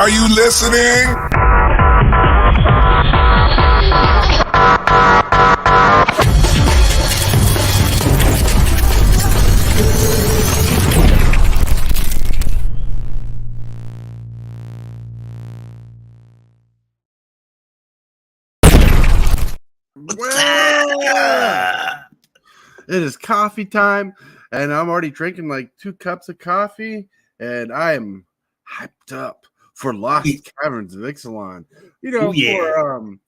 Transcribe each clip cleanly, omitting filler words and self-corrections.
Are you listening? It is coffee time, and I'm already drinking like 2 cups of coffee, and I am hyped up for Lost Caverns of Ixalan. You know, for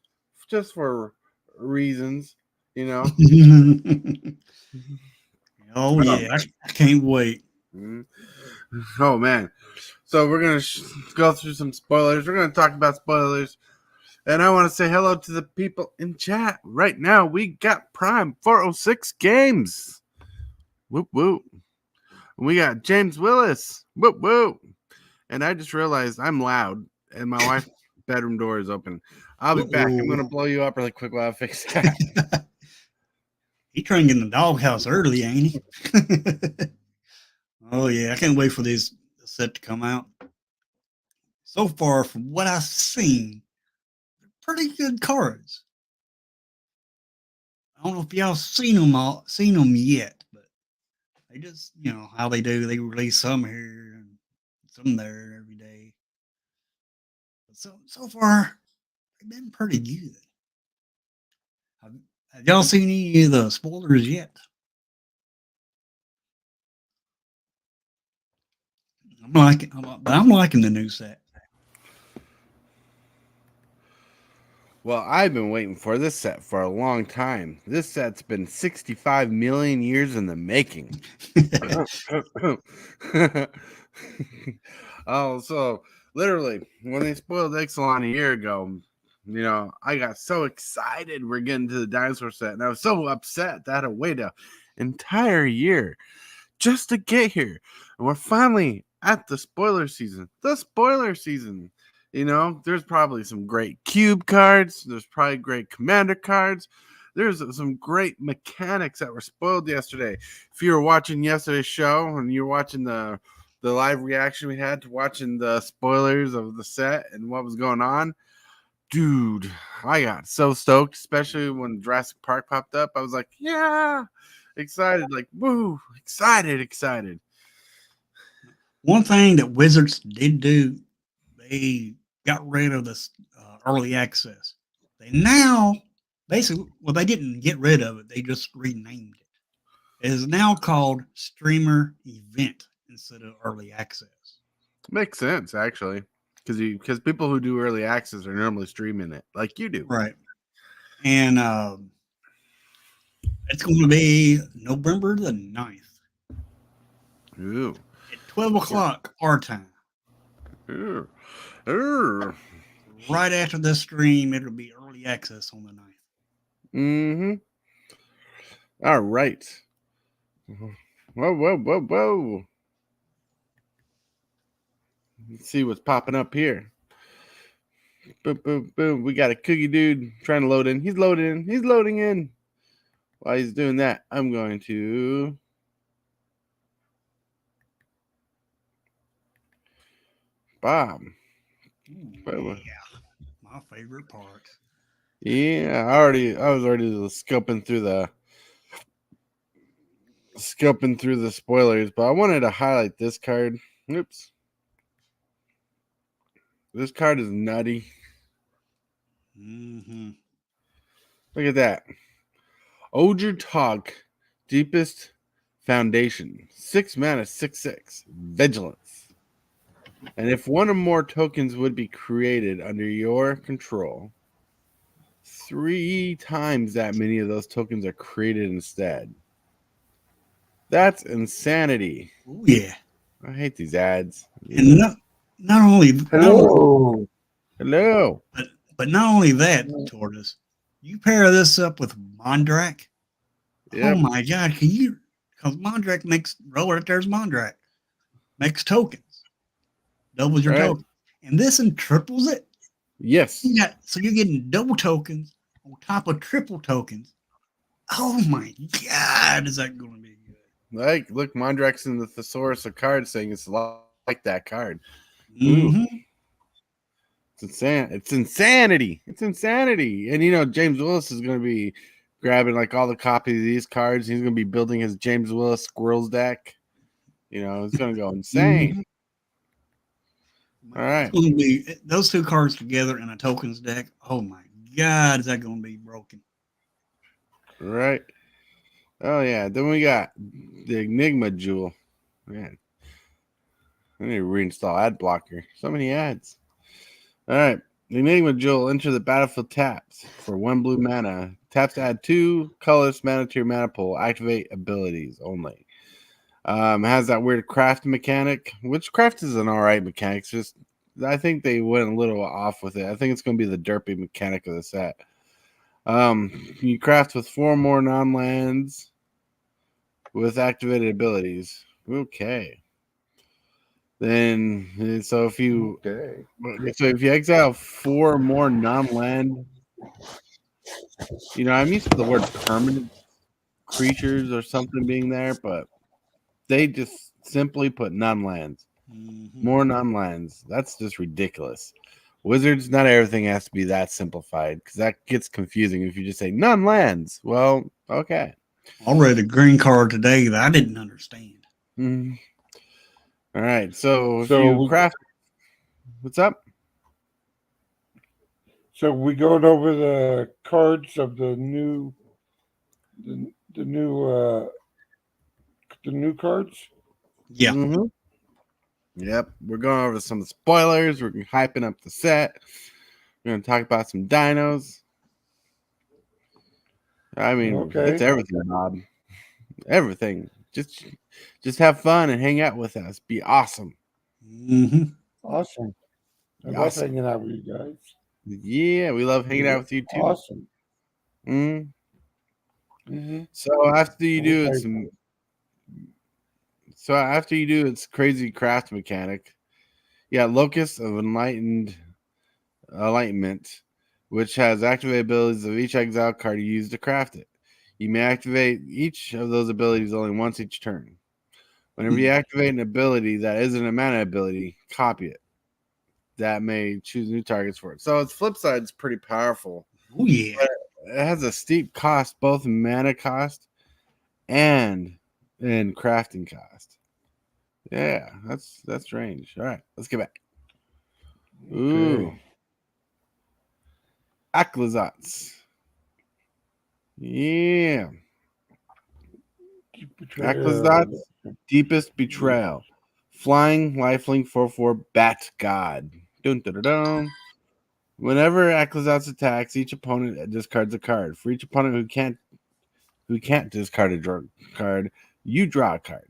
just for reasons, you know. Oh yeah, I can't wait. Oh man. So we're going to go through some spoilers. We're going to talk about spoilers. And I want to say hello to the people in chat. Right now, we got Prime 406 Games. Whoop, whoop. We got James Willis. Whoop, whoop. And I just realized I'm loud, and my wife's bedroom door is open. I'll be back. I'm going to blow you up really quick while I fix that. He trying to get in the doghouse early, ain't he? Oh, yeah. I can't wait for this set to come out. So far, from what I've seen, pretty good cards. I don't know if y'all seen them yet, but they just, you know, how they do. They release some here and some there every day. But so far, they've been pretty good. Have y'all seen any of the spoilers yet? I'm liking the new set. Well, I've been waiting for this set for a long time. This set's been 65 million years in the making. Oh, so literally, when they spoiled Ixalan a year ago, you know, I got so excited we're getting to the dinosaur set, and I was so upset that I had to wait an entire year just to get here. And we're finally at the spoiler season. The spoiler season. You know, there's probably some great cube cards. There's probably great commander cards. There's some great mechanics that were spoiled yesterday. If you were watching yesterday's show and you're watching the live reaction we had to watching the spoilers of the set and what was going on, dude, I got so stoked, especially when Jurassic Park popped up. I was like, yeah, excited, like, woo, excited. One thing that Wizards did do, they got rid of this early access. They now, basically, well, they didn't get rid of it. They just renamed it. It is now called Streamer Event instead of Early Access. Makes sense, actually. Because people who do early access are normally streaming it like you do. Right. And it's going to be November the 9th. Ooh. At 12 o'clock our time. Ooh. Right after the stream, it'll be early access on the 9th. Mm-hmm. All right. Whoa. Let's see what's popping up here. Boom. We got a cookie dude trying to load in. He's loading in. While he's doing that, I'm going to Bob. Yeah, my favorite part. Yeah, I was already scoping through the spoilers, but I wanted to highlight this card. Oops. This card is nutty. Mm-hmm. Look at that. Tog, Deepest Foundation. 6 mana, 6/6. Vigilance. And if one or more tokens would be created under your control, 3 times that many of those tokens are created instead. That's insanity. Oh, yeah. I hate these ads. And not only Hello. But not only that, Tortoise, you pair this up with Mondrak. Yep. Oh my God, because Mondrak there's Mondrak. Makes tokens. Doubles your token. And this one triples it. Yes. So you're getting double tokens on top of triple tokens. Oh my God, is that going to be good? Like, look, Mondrak's in the thesaurus of cards saying it's like that card. Mm-hmm. It's insanity. It's insanity. And James Willis is going to be grabbing like all the copies of these cards. He's going to be building his James Willis Squirrels deck. It's going to go insane. All right. It's going to be those two cards together in a tokens deck. Oh my God, is that going to be broken? Right. Oh yeah. Then we got the Enigma Jewel. Man, I need to reinstall ad blocker. So many ads. All right. The Enigma Jewel, enter the battlefield taps for 1 blue mana. Taps to add 2 colorless mana to your mana pool. Activate abilities only. Has that weird craft mechanic, which craft is an alright mechanic. It's just I think they went a little off with it. I think it's going to be the derpy mechanic of the set. You craft with 4 more non-lands with activated abilities. Okay. Then if you exile 4 more non-land, I'm used to the word permanent creatures or something being there, but they just simply put non-lands. More non-lands. That's just ridiculous. Wizards, not everything has to be that simplified because that gets confusing if you just say non-lands. Well, okay. I read a green card today that I didn't understand. Mm-hmm. All right, so if you craft, what's up? So we going over the cards of the new cards. Yeah. Mm-hmm. Yep, we're going over some spoilers. We're hyping up the set. We're going to talk about some dinos. I mean, It's everything, Bob. Everything. Just have fun and hang out with us. Be awesome. Mm-hmm. Awesome. I love hanging out with you guys. Yeah, we love hanging out with you too. Awesome. Mm-hmm. So after you do its crazy craft mechanic, Locus of Enlightenment, which has activated abilities of each exile card you use to craft it. You may activate each of those abilities only once each turn. Whenever you activate an ability that isn't a mana ability, copy it. That may choose new targets for it. So its flip side is pretty powerful. Oh yeah. But it has a steep cost, both mana cost and in crafting cost. Yeah, that's strange. All right, let's get back. Ooh. Aclazats. Yeah. Aclazats, Deepest Betrayal. Flying, lifelink, 4/4, Bat God. Dun, dun, dun, dun. Whenever Aclazats attacks, each opponent discards a card. For each opponent who can't discard a draw card, you draw a card.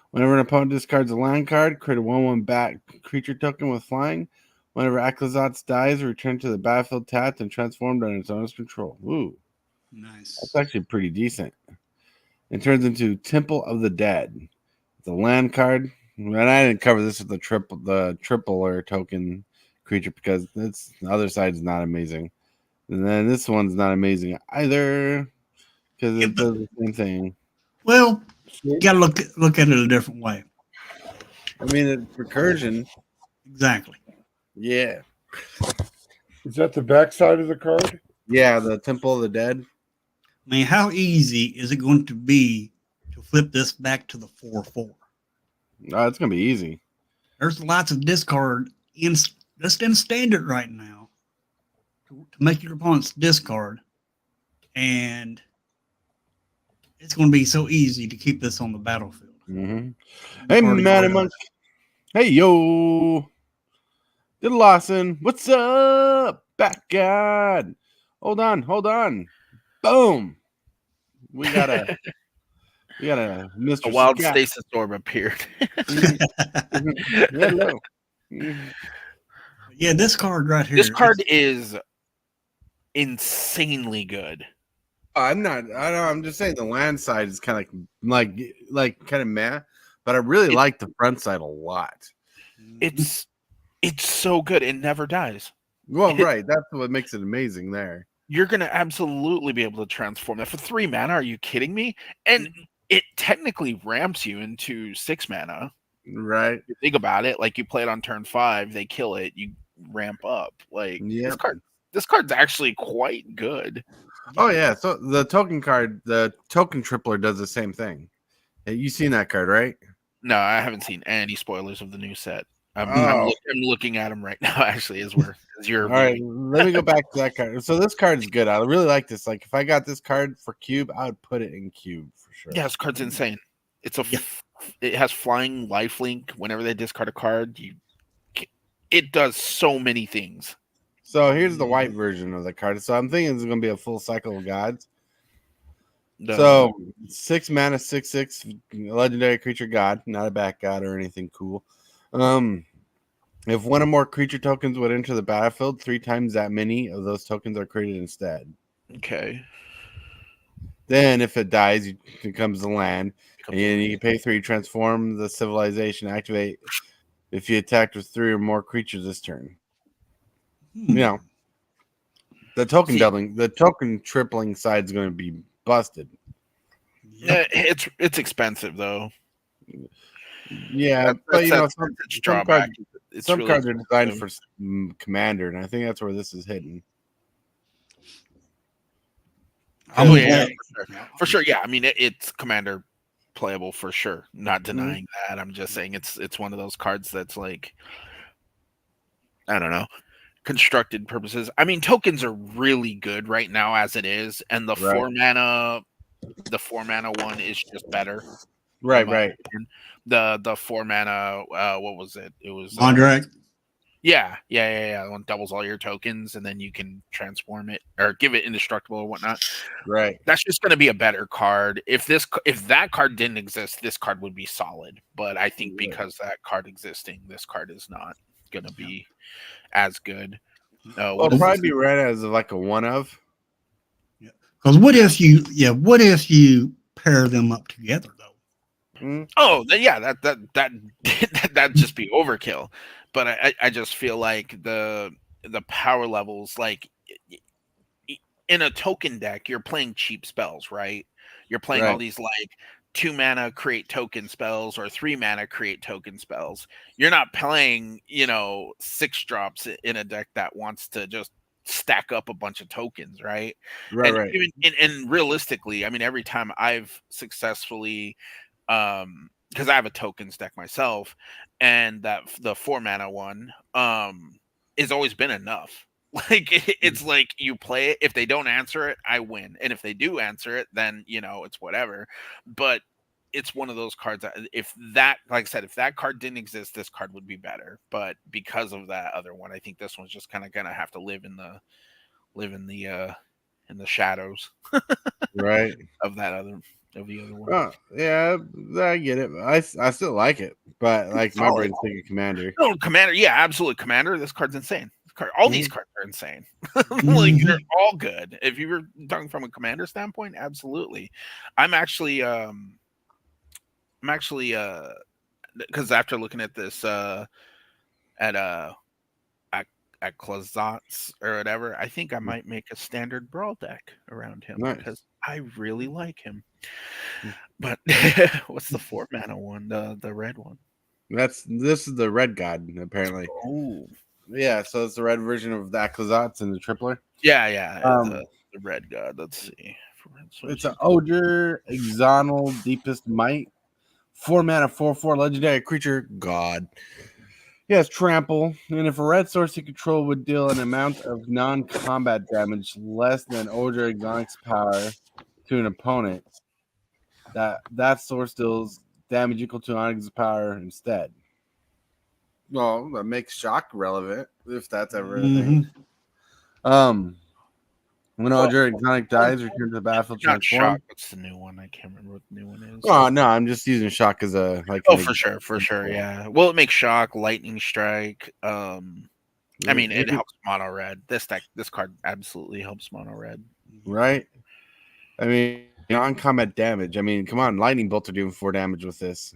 Whenever an opponent discards a land card, create a 1/1 bat creature token with flying. Whenever Aclazats dies, return to the battlefield tapped and transformed under its owner's control. Ooh. Nice. That's actually pretty decent. It turns into Temple of the Dead. It's a land card. And I didn't cover this with the triple or token creature because the other side is not amazing. And then this one's not amazing either because it does the same thing. Well, you gotta look at it a different way. I mean, it's recursion. Exactly. Yeah. Is that the back side of the card? Yeah, the Temple of the Dead. I mean, how easy is it going to be to flip this back to the 4/4? It's gonna be easy. There's lots of discard just in standard right now to make your opponent's discard, and it's going to be so easy to keep this on the battlefield. Mm-hmm. Hey, Matty Monk. Hey, yo. Little Lawson. What's up? Back God. Hold on. Boom. We got a Mr. A wild Scott. stasis orb appeared. Hello. Yeah, this card right here. This card is insanely good. I'm just saying the land side is kind of like kind of meh, but I really like the front side a lot. It's so good. It never dies. Well, right. That's what makes it amazing there. You're going to absolutely be able to transform that for 3 mana. Are you kidding me? And it technically ramps you into 6 mana. Right. If you think about it, like you play it on turn 5, they kill it. You ramp up. Like Yep. this card's actually quite good. Oh yeah, so the token tripler does the same thing. Hey, you seen that card, right? No, I haven't seen any spoilers of the new set. I'm Oh. I'm looking at them right now. Actually, as you're All right, let me go back to that card. So this card is good. I really like this. Like if I got this card for cube, I would put it in cube for sure. Yeah, this card's insane. It has flying lifelink. Whenever they discard a card, it does so many things. So here's the white version of the card. So I'm thinking it's going to be a full cycle of gods. So 6 mana, 6/6 legendary creature god, not a back god or anything cool. If one or more creature tokens would enter the battlefield, 3 times that many of those tokens are created instead. Okay. Then if it dies, it becomes the land. And you pay 3, transform the civilization, activate if you attacked with 3 or more creatures this turn. You know, the token doubling, the token tripling side is going to be busted. Yeah, it's expensive though. Yeah, but you know, some cards really are designed for commander, and I think that's where this is hidden. For sure. Yeah, I mean it's commander playable for sure. Not denying that. I'm just saying it's one of those cards that's like, I don't know, constructed purposes. I mean, tokens are really good right now as it is, and the 4 mana one is just better. Right. The 4 mana, what was it? It was Mondrag. Yeah. One doubles all your tokens, and then you can transform it or give it indestructible or whatnot. Right. That's just going to be a better card. If that card didn't exist, this card would be solid. But I think because that card existing, this card is not going to be as good. It'll probably be read as like a one of. Yeah. Because what if you pair them up together though? Oh, yeah, that'd just be overkill. But I just feel like the power levels, like in a token deck, you're playing cheap spells, right? You're playing all these like 2 mana create token spells or 3 mana create token spells. You're not playing, 6 drops in a deck that wants to just stack up a bunch of tokens, right? Right. And realistically, I mean, every time I've successfully because I have a tokens deck myself, and that the 4 mana one has always been enough. Like it's like you play it. If they don't answer it, I win, and if they do answer it, then it's whatever. But it's one of those cards that like I said, if that card didn't exist, this card would be better. But because of that other one, I think this one's just kind of gonna have to live in the shadows, right, of that other. Of the other one. Yeah, I get it. I still like it, but like my brain's thinking commander. No, commander, yeah, absolutely, commander. This card's insane. All these cards are insane. Like they're all good. If you were talking from a commander standpoint, absolutely. I'm actually because after looking at this at Klazats or whatever, I think I might make a standard brawl deck around him because I really like him. But what's the 4 mana one? The red one. This is the red god, apparently. Oh. Yeah, so it's the red version of that Klazats and the tripler. Yeah. The red god. Let's see. It's an Ogre Ixalan Deepest Might. 4 mana, 4/4 legendary creature god. He has trample, and if a red source you control would deal an amount of non-combat damage less than Ogre Ixalan's power to an opponent, that source deals damage equal to Onyx's power instead. Well, that makes shock relevant if that's ever a thing. When Ogre Ixalan dies, return to the battlefield. Not shock. What's the new one? I can't remember what the new one is. Oh no, I'm just using shock as a like. Oh, for sure, yeah. Well, it makes shock, lightning strike. I mean, it helps mono red. This card absolutely helps mono red. Right. I mean, non-combat damage. I mean, come on, lightning bolts are doing 4 damage with this.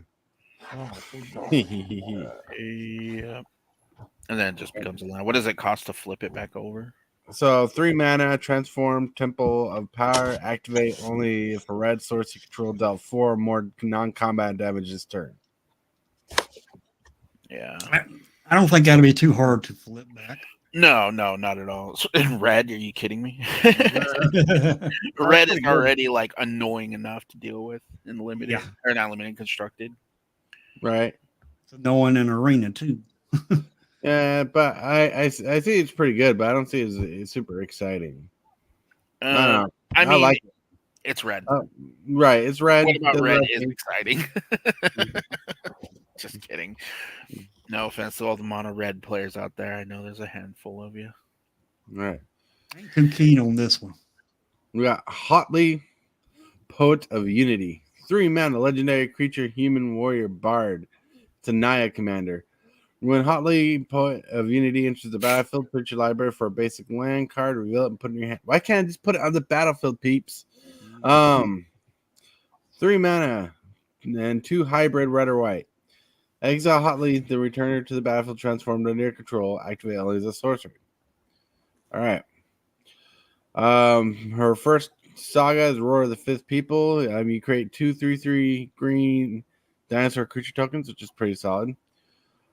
Yeah. And then it just becomes a line. What does it cost to flip it back over? So 3 mana, transform, Temple of Power, activate only if a red source you control dealt 4 or more non-combat damage this turn. Yeah. I don't think that'll be too hard to flip back. No, not at all. In red, are you kidding me? Yeah. Red is pretty good. already like annoying enough to deal with in limited Yeah. or not limited constructed. Right. It's annoying in arena too. Yeah, but I see it's pretty good, but I don't see it as super exciting. I don't know. I mean, like it. it's red. Right, it's red. What about Does red red is thing. exciting. Just kidding. No offense to all the mono red players out there. I know there's a handful of you. Right. I ain't too keen on this one. We got Hotly, Poet of Unity. 3-mana legendary creature, human warrior bard. It's a Naya commander. When Hotly, Poet of Unity enters the battlefield, put your library for a basic land card, reveal it, and put it in your hand. Why can't I just put it on the battlefield, peeps? 3 mana and 2 hybrid red or white. Exile Hotly, the returner to the battlefield transformed under your control. Activate only as a sorcery. All right. Her first saga is Roar of the Fifth People. You create 2/3/3 green dinosaur creature tokens, which is pretty solid.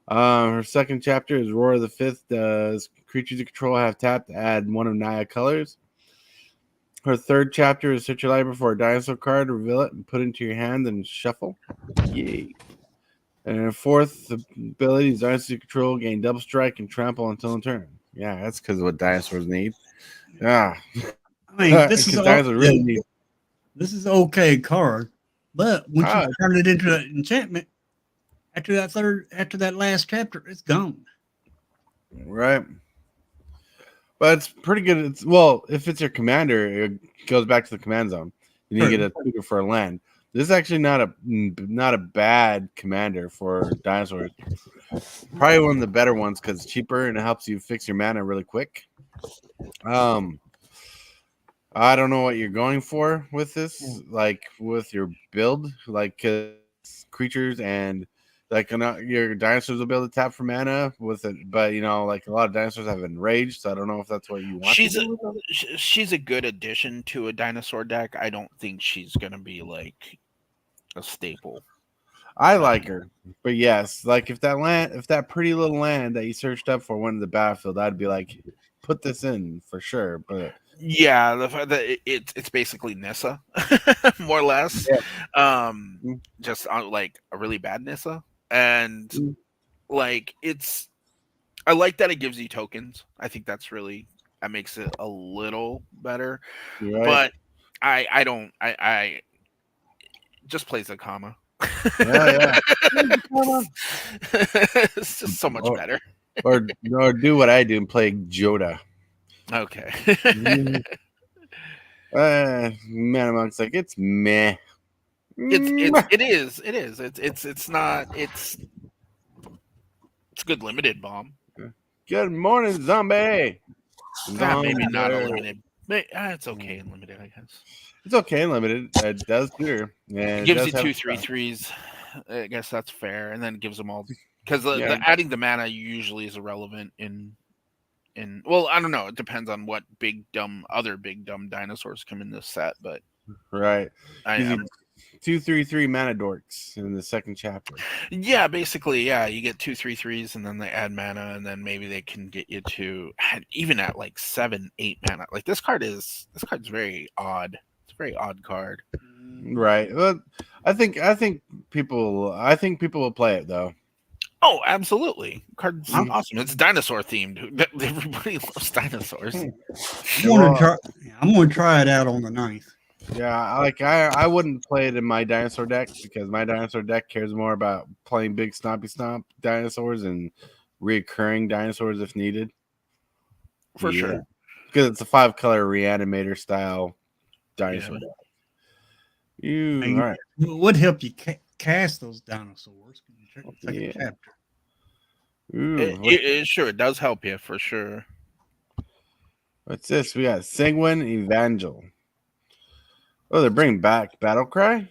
Her second chapter is Roar of the Fifth. Does creatures you control have tapped? Add one of Naya colors. Her third chapter is search your library for a dinosaur card, reveal it, and put it into your hand, and shuffle. Yay. And her fourth ability is dinosaur you control, gain double strike and trample until in turn. Yeah, that's because of what dinosaurs need. Yeah. I mean, this is dinosaurs really need. This is an okay card, but once Ah. you turn it into an enchantment, after that last chapter, it's gone. Right. But it's pretty good. Well, if it's your commander, it goes back to the command zone. And you get a tutor for a land. This is actually not a bad commander for dinosaurs. Probably one of the better ones because it's cheaper and it helps you fix your mana really quick. I don't know what you're going for with this, like with your build, like creatures and like your dinosaurs will be able to tap for mana with it, but like a lot of dinosaurs have enraged, so I don't know if that's what you want. She's a good addition to a dinosaur deck. I don't think she's gonna be like a staple. I like her, but yes, like if that pretty little land that you searched up for went to the battlefield, I'd be like, put this in for sure. But yeah, the fact that it's basically Nissa, more or less. Yeah. Just like a really bad Nissa, and like I like that it gives you tokens. I think that makes it a little better. Right. But I just plays a comma. Yeah. It's just so much better. Or do what I do and play Joda. Okay. Man Amongst like it's meh. It is. It's good limited bomb. Good morning, zombie. Maybe not a limited. It's okay in limited, I guess. It's okay in limited. It does tutor. It gives you 2/3/3s. I guess that's fair, and then it gives them all because adding the mana usually is irrelevant in. Well, I don't know. It depends on what other big dumb dinosaurs come in this set, but right. 2/3/3 mana dorks in the second chapter. Yeah, basically, yeah. You get 2/3/3s, and then they add mana, and then maybe they can get you to even at like 7-8 mana. Like this card's very odd. It's a very odd card. Right. Well, I think people will play it though. Oh, absolutely. Card's awesome. It's dinosaur themed. Everybody loves dinosaurs. I'm going to try it out on the 9th. Yeah, I wouldn't play it in my dinosaur deck because my dinosaur deck cares more about playing big stompy stomp dinosaurs and reoccurring dinosaurs if needed. For sure. Because it's a 5-color reanimator style dinosaur deck. All right. It would help you cast those dinosaurs. Second chapter. It does help you for sure. What's this? We got Sanguine Evangel. Oh, they're bringing back Battle Cry?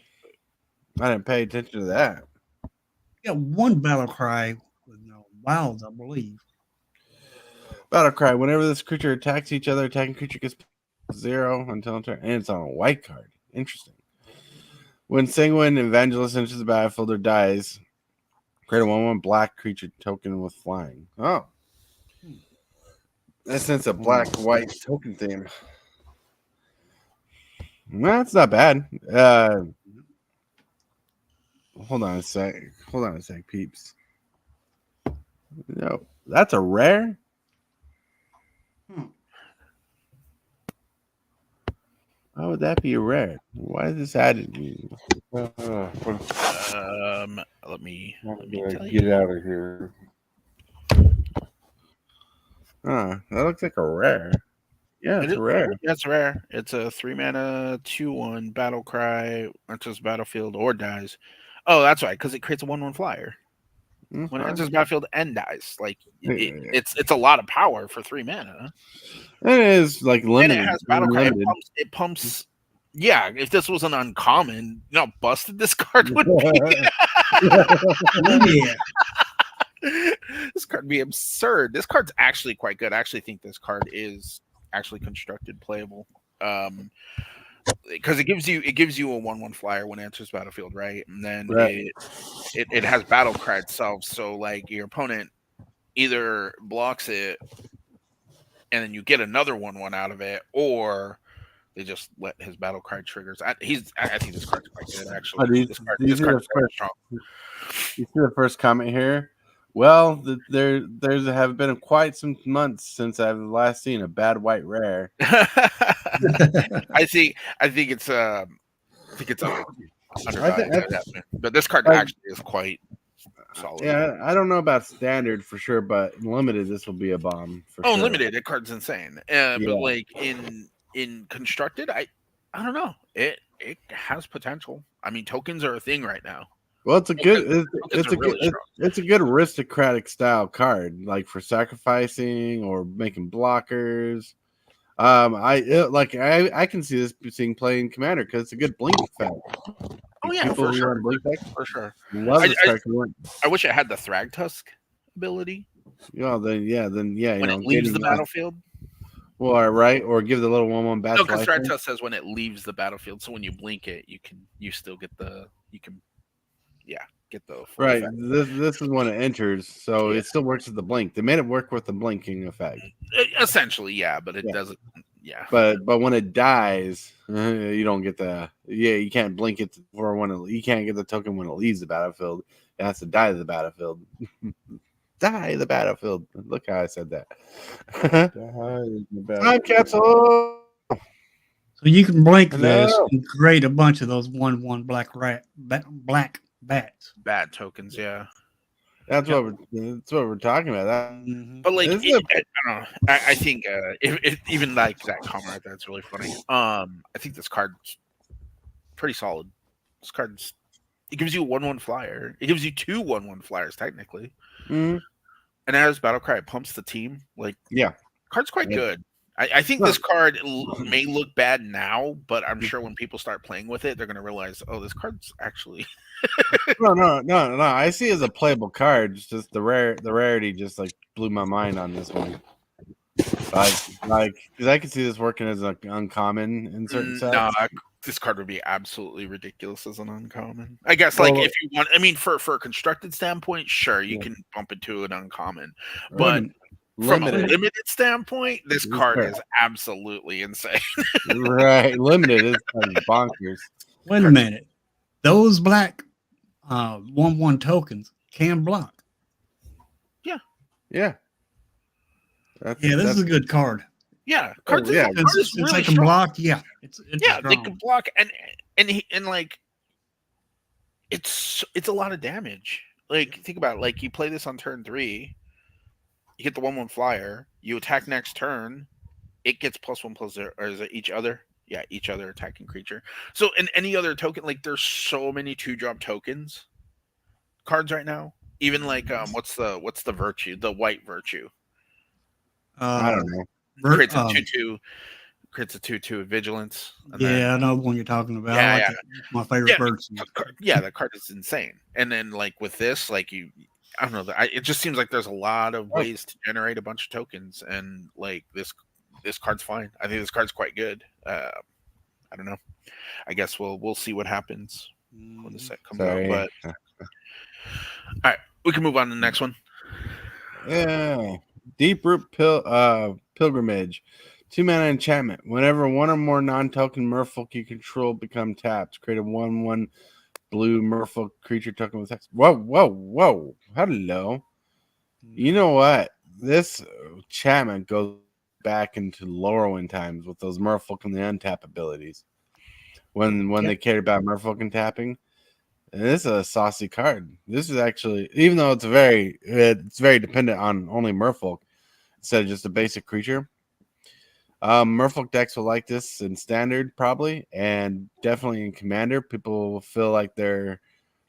I didn't pay attention to that. Yeah, one Battle Cry with wilds, I believe. Battle Cry. Whenever this creature attacks each other, attacking creature gets 0 until turn. And it's on a white card. Interesting. When Sanguine Evangelist enters the battlefield or dies, Create a 1/1 black creature token with flying. Oh. That's since a black-white token theme. Well, that's not bad. Hold on a sec. Peeps. No, that's a rare. How would that be a rare? Why is this added? Let me tell Get you. out of here. That looks like a rare. Yeah, it's a rare. That's rare. It's a 3-mana 2/1 battle cry, enters battlefield or dies. Oh, that's right, because it creates a 1/1 flyer. When it enters battlefield and dies, like it's a lot of power for 3 mana. It is like limited. And it has battle cry. It pumps. Yeah, if this was an uncommon, you know how busted this card would be. Yeah. This card would be absurd. This card's actually quite good. I actually think this card is actually constructed playable. Because it gives you a 1/1 flyer when it enters battlefield, right? And then it has battle cry itself. So like your opponent either blocks it and then you get another 1/1 out of it, or they just let his battle cry triggers. I think this card's quite good actually. This card's quite strong. You see the first comment here? Well, there's have been quite some months since I've last seen a bad white rare. I think it's under but this card actually is quite solid. Yeah, I don't know about standard for sure, but in limited this will be a bomb for sure. Limited, that card's insane. But like in constructed, I don't know. It has potential. I mean, tokens are a thing right now. Well, it's a good aristocratic style card, like for sacrificing or making blockers. I can see this being played in Commander because it's a good blink effect. Oh yeah, for sure. For sure. I wish it had the Thragtusk ability. Well, then when it leaves the battlefield. Well, right, or give the little 1/1 back. No, because Thragtusk says when it leaves the battlefield. So when you blink it, you still get the right. Effect. This is when it enters, so it still works with the blink. They made it work with the blinking effect. Essentially, yeah, but it doesn't. Yeah, but when it dies, you don't get you can't blink it for you can't get the token when it leaves the battlefield. It has to die to the battlefield. Die the battlefield. Look how I said that. Time capsule. So you can blink this and create a bunch of those 1/1 black bats. Bad tokens, yeah. That's what we're talking about. But like, I don't know. I think if even like that comment, that's really funny. I think this card's pretty solid. This card's it gives you a 1/1 flyer. It gives you 2 1/1 flyers technically. Mm-hmm. And as battle cry, it pumps the team. Like, card's quite good. I think this card may look bad now, but I'm sure when people start playing with it, they're going to realize, oh, this card's actually. No. I see it as a playable card. It's just the rarity just like blew my mind on this one. Like, because I could see this working as an uncommon in certain sets. No, this card would be absolutely ridiculous as an uncommon. I guess, like, if you want, I mean, for a constructed standpoint, sure, you can bump it to an uncommon, but. From a limited standpoint, this card is absolutely insane. Right, limited is bonkers. Wait a minute, those black 1/1 tokens can block. Yeah. This is a good card. Yeah, since really they can block. Yeah, they can block, and like it's a lot of damage. Like, think about it. Like, you play this on turn 3. You get the 1/1 flyer. You attack next turn. It gets +1/+0, or is it each other? Yeah, each other attacking creature. So in any other token, like, there's so many 2-drop tokens cards right now. Even like what's the virtue? The white virtue. I don't know. Creates a 2/2. Creates a 2/2 vigilance. I know the one you're talking about. Yeah, my favorite virtue. Yeah, that card is insane. And then like with this, like I don't know. It just seems like there's a lot of ways to generate a bunch of tokens, and like this card's fine. I think this card's quite good. I don't know. I guess we'll see what happens when the set comes out. But all right, We can move on to the next one. Yeah. Deep Root Pilgrimage. 2-mana enchantment. Whenever one or more non-token merfolk you control become tapped, create a 1/1 blue merfolk creature token with text. Whoa. Hello. You know what? This enchantment goes back into Lorwyn times with those merfolk and the untap abilities. When they cared about merfolk and tapping. And this is a saucy card. This is actually, even though it's very dependent on only merfolk instead of just a basic creature. Merfolk decks will like this in standard probably, and definitely in commander. People will feel like their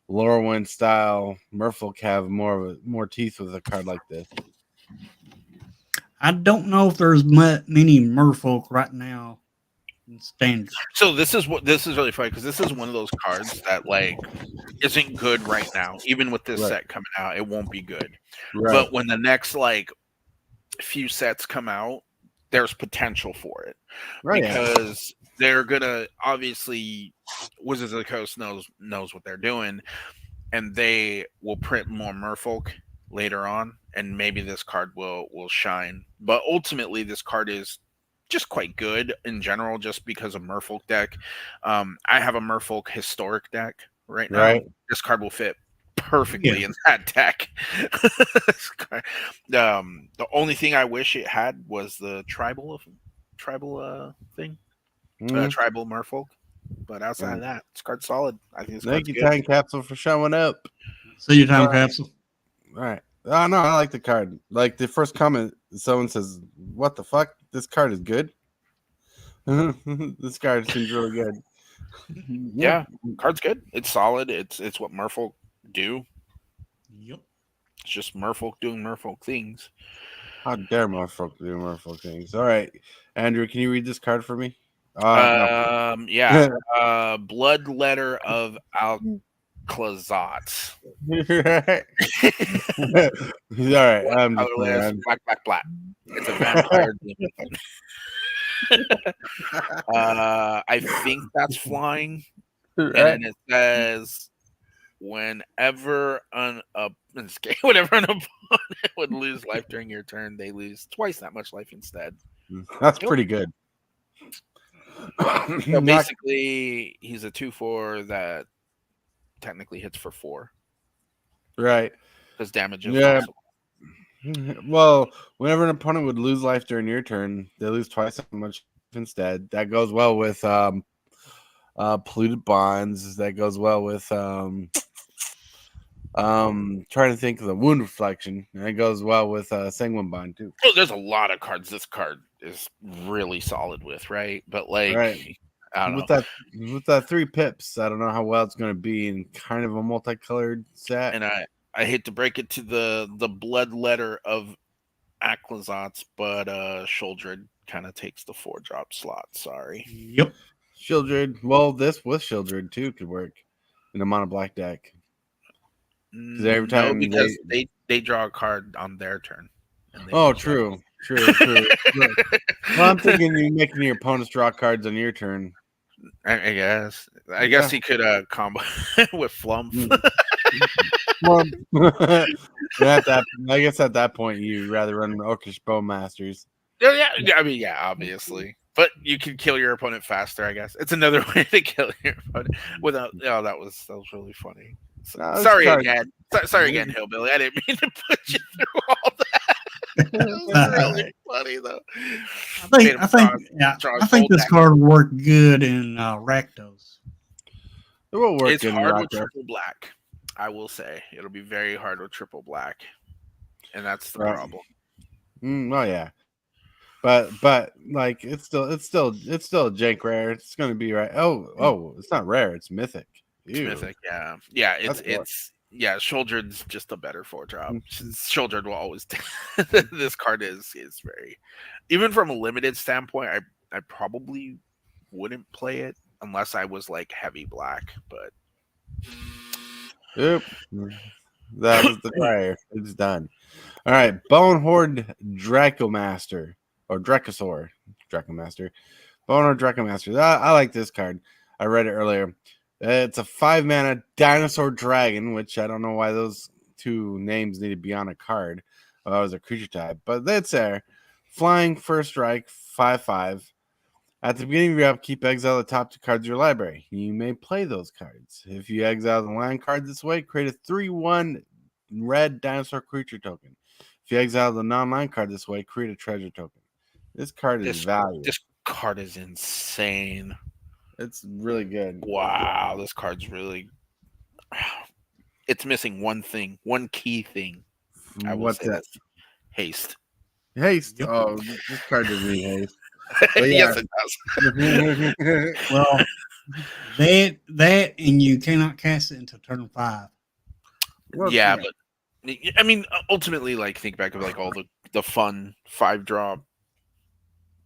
Lorwyn style merfolk have more teeth with a card like this. I don't know if there's many merfolk right now in standard. So this is really funny because this is one of those cards that like isn't good right now. Even with this set coming out, it won't be good. Right. But when the next like few sets come out, there's potential for it. Right. Because they're gonna obviously Wizards of the Coast knows what they're doing, and they will print more merfolk later on, and maybe this card will shine. But ultimately, this card is just quite good in general, just because of merfolk deck. I have a merfolk historic deck right now. Right. This card will fit perfectly in that deck. The only thing I wish it had was the tribal thing, tribal merfolk. But outside of that, this card's solid. I think this Thank card's you, good. Time Capsule, for showing up. See you, Time Capsule. All right. Oh, no, I like the card. Like the first comment, someone says, "What the fuck? This card is good." This card seems really good. Yeah, card's good. It's solid. It's what merfolk do. Yep. It's just merfolk doing merfolk things. How dare merfolk do merfolk things? All right, Andrew, can you read this card for me? Yeah. Blood Letter of Alclazot. Right. He's all right. I'm just Colorless, black. It's a vampire demon. I think that's flying. right. And then it says whenever an opponent would lose life during your turn, they lose twice that much life instead. That's pretty good. So basically, he's a 2/4 that technically hits for 4. Right. Because damage is possible. Well, whenever an opponent would lose life during your turn, they lose twice as much instead. That goes well with polluted bonds. That goes well with trying to think of the wound reflection. And it goes well with sanguine bond too. Oh, there's a lot of cards this card is really solid with, right? But like, right. I don't know. With that 3 pips, I don't know how well it's going to be in kind of a multicolored set. And I hate to break it to the blood letter of Aclazots, but Shieldred kind of takes the 4-drop slot. Sorry. Yep. Shieldred. Well, this with Shieldred too could work in a mono black deck. Every time because they draw a card on their turn. True. Well, I'm thinking you making your opponents draw cards on your turn. I guess. I guess he could combo with Flump. I guess at that point you'd rather run Orcish Bowmasters. Yeah. I mean, yeah, obviously. But you can kill your opponent faster, I guess. It's another way to kill your opponent without. Oh, that was really funny. Sorry again, Hillbilly. I didn't mean to put you through all that. It was really funny though. I think this card will work good in Rakdos. It will work. It's hard with triple black. I will say it'll be very hard with triple black, and that's the problem. Well, yeah, but like it's still a jank rare. It's going to be right. Oh, it's not rare. It's mythic. It's mythic. Yeah. It's Shieldred's just a better 4-drop. Shieldred will always. This card is very, even from a limited standpoint. I probably wouldn't play it unless I was like heavy black, but. Yep. That was the fire. It's done. All right. Bonehorde Dracomaster or Dracosaur. Dracomaster. Bonehorde Dracomaster. I like this card. I read it earlier. It's a 5-mana dinosaur dragon, which I don't know why those two names need to be on a card. That was a creature type, but that's there. Flying, first strike, 5/5. At the beginning of your upkeep, exile the top 2 cards of your library. You may play those cards. If you exile the land card this way, create a 3/1 red dinosaur creature token. If you exile the non-land card this way, create a treasure token. This card is valuable. This card is insane. It's really good. Wow, this card's really. It's missing one thing, one key thing. I will What's say that? Haste. Haste. Yep. Oh, this card doesn't need haste. But Yes, it does. Well, that and you cannot cast it until turn 5. Well, Yeah, but I mean, ultimately, like think back of like all the fun 5-drop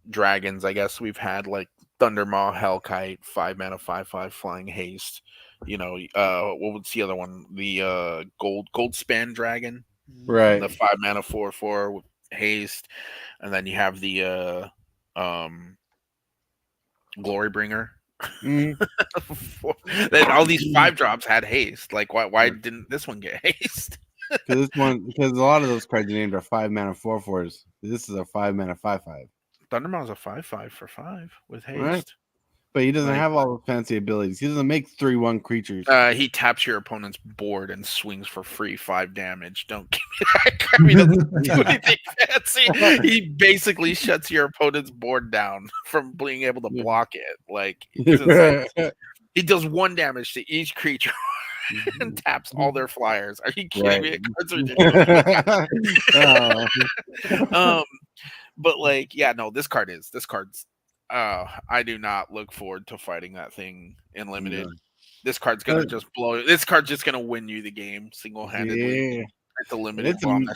dragons. I guess we've had like Thundermaw, Hellkite, 5-mana, 5/5 flying haste. You know, what was the other one? The gold span dragon, right. the 5-mana 4/4 with haste, and then you have the Glorybringer. Mhm. Then all these 5-drops had haste. Like, why didn't this one get haste? Because a lot of those cards named are 5-mana 4/4s. This is a 5-mana 5/5. Thundermaw's a 5/5 for 5 with haste. Right. But he doesn't Right. have all the fancy abilities. He doesn't make 3/1 creatures. He taps your opponent's board and swings for free 5 damage. Don't give me that. I mean, doesn't do anything fancy. He basically shuts your opponent's board down from being able to block it. Like, it's insane. He does 1 damage to each creature and taps all their flyers. Are you kidding me? Cards are ridiculous. But like, yeah, no, this card's I do not look forward to fighting that thing in limited. No. This card's gonna just blow. This card's just gonna win you the game single-handedly. Yeah. It's a limited It's a- bomb.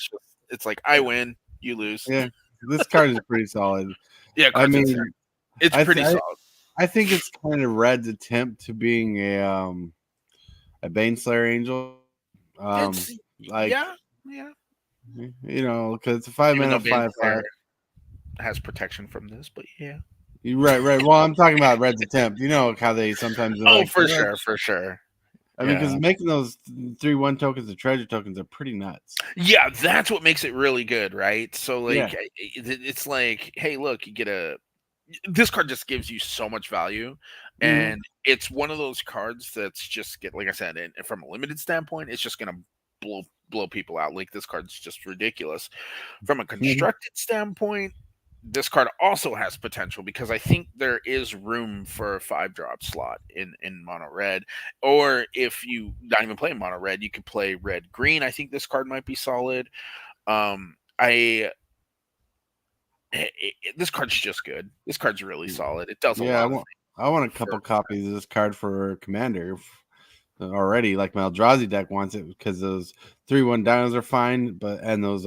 It's like I win, you lose. Yeah. This card is pretty solid. Yeah, I mean, it's I pretty th- solid. I think it's kind of Red's attempt to being a Baneslayer Angel. It's, Like, yeah. you know, because it's a Even 5-mana though 5/5. Baneslayer has protection from this, but yeah. Right. Well, I'm talking about Red's attempt. You know how they sometimes. Are like, For "Yeah." sure. I mean, because making those 3/1 tokens and treasure tokens are pretty nuts. Yeah, that's what makes it really good, right? So like, Yeah. it's like, hey, look, you get this card just gives you so much value, Mhm. and it's one of those cards that's just like I said, and from a limited standpoint, it's just gonna blow people out. Like this card's just ridiculous. From a constructed standpoint, this card also has potential because I think there is room for a 5-drop slot in mono red, or if you not even play mono red, you could play red green. I think this card might be solid. This card's just good. This card's really solid. It does a lot. I want a couple copies of this card for Commander already. Like my Eldrazi deck wants it because those 3/1 dinos are fine, and those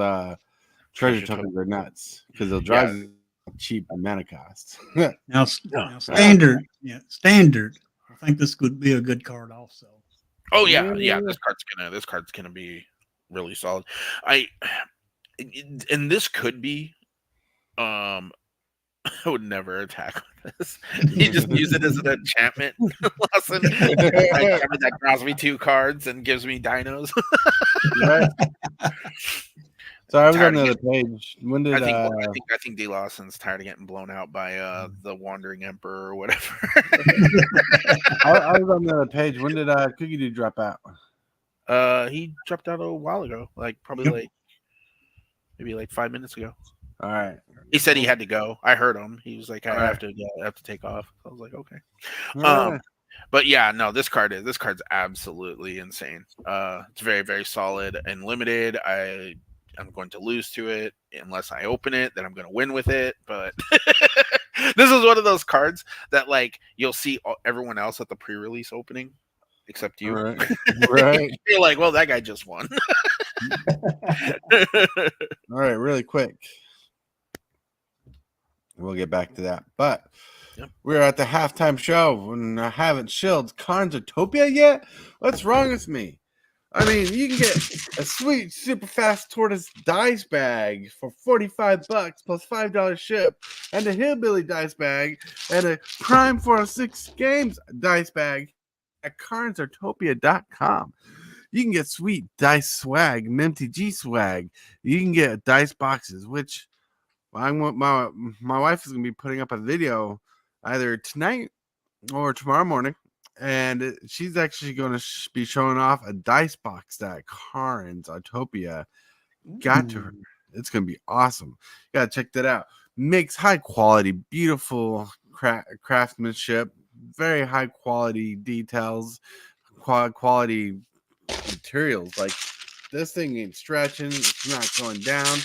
treasure tokens are nuts because Eldrazi cheap mana cost. Now, standard. I think this could be a good card also. Oh yeah. This card's gonna be really solid. And this could be. I would never attack with this. You just use it as an enchantment lesson. That draws me 2 cards and gives me dinos. Right. So I was on the other page. When did I think D. Lawson's tired of getting blown out by the Wandering Emperor or whatever. I was on the other page. When did Cookie Doo drop out? He dropped out a while ago, like probably maybe 5 minutes ago. All right. He said he had to go. I heard him. He was like, I have to take off. I was like, okay. But yeah, no, this card's absolutely insane. It's very, very solid and limited. I'm going to lose to it unless I open it. Then I'm going to win with it. But this is one of those cards that like you'll see everyone else at the pre-release opening, except you. Right. You're like, well, that guy just won. All right, really quick. We'll get back to that. But we're at the halftime show and I haven't shilled Aartopia yet. What's wrong with me? I mean, you can get a sweet Super Fast Tortoise Dice bag for $45 plus $5 ship, and a Hillbilly Dice bag, and a Prime 406 Games Dice bag at Aartopia.com. You can get sweet dice swag, Minty G swag. You can get dice boxes, which my wife is gonna be putting up a video either tonight or tomorrow morning, and she's actually going to be showing off a dice box that Kaaren's Aartopia got to her. It's going to be awesome. You got to check that out. Makes high quality, beautiful craftsmanship, very high quality details, quality materials. Like this thing ain't stretching, it's not going down.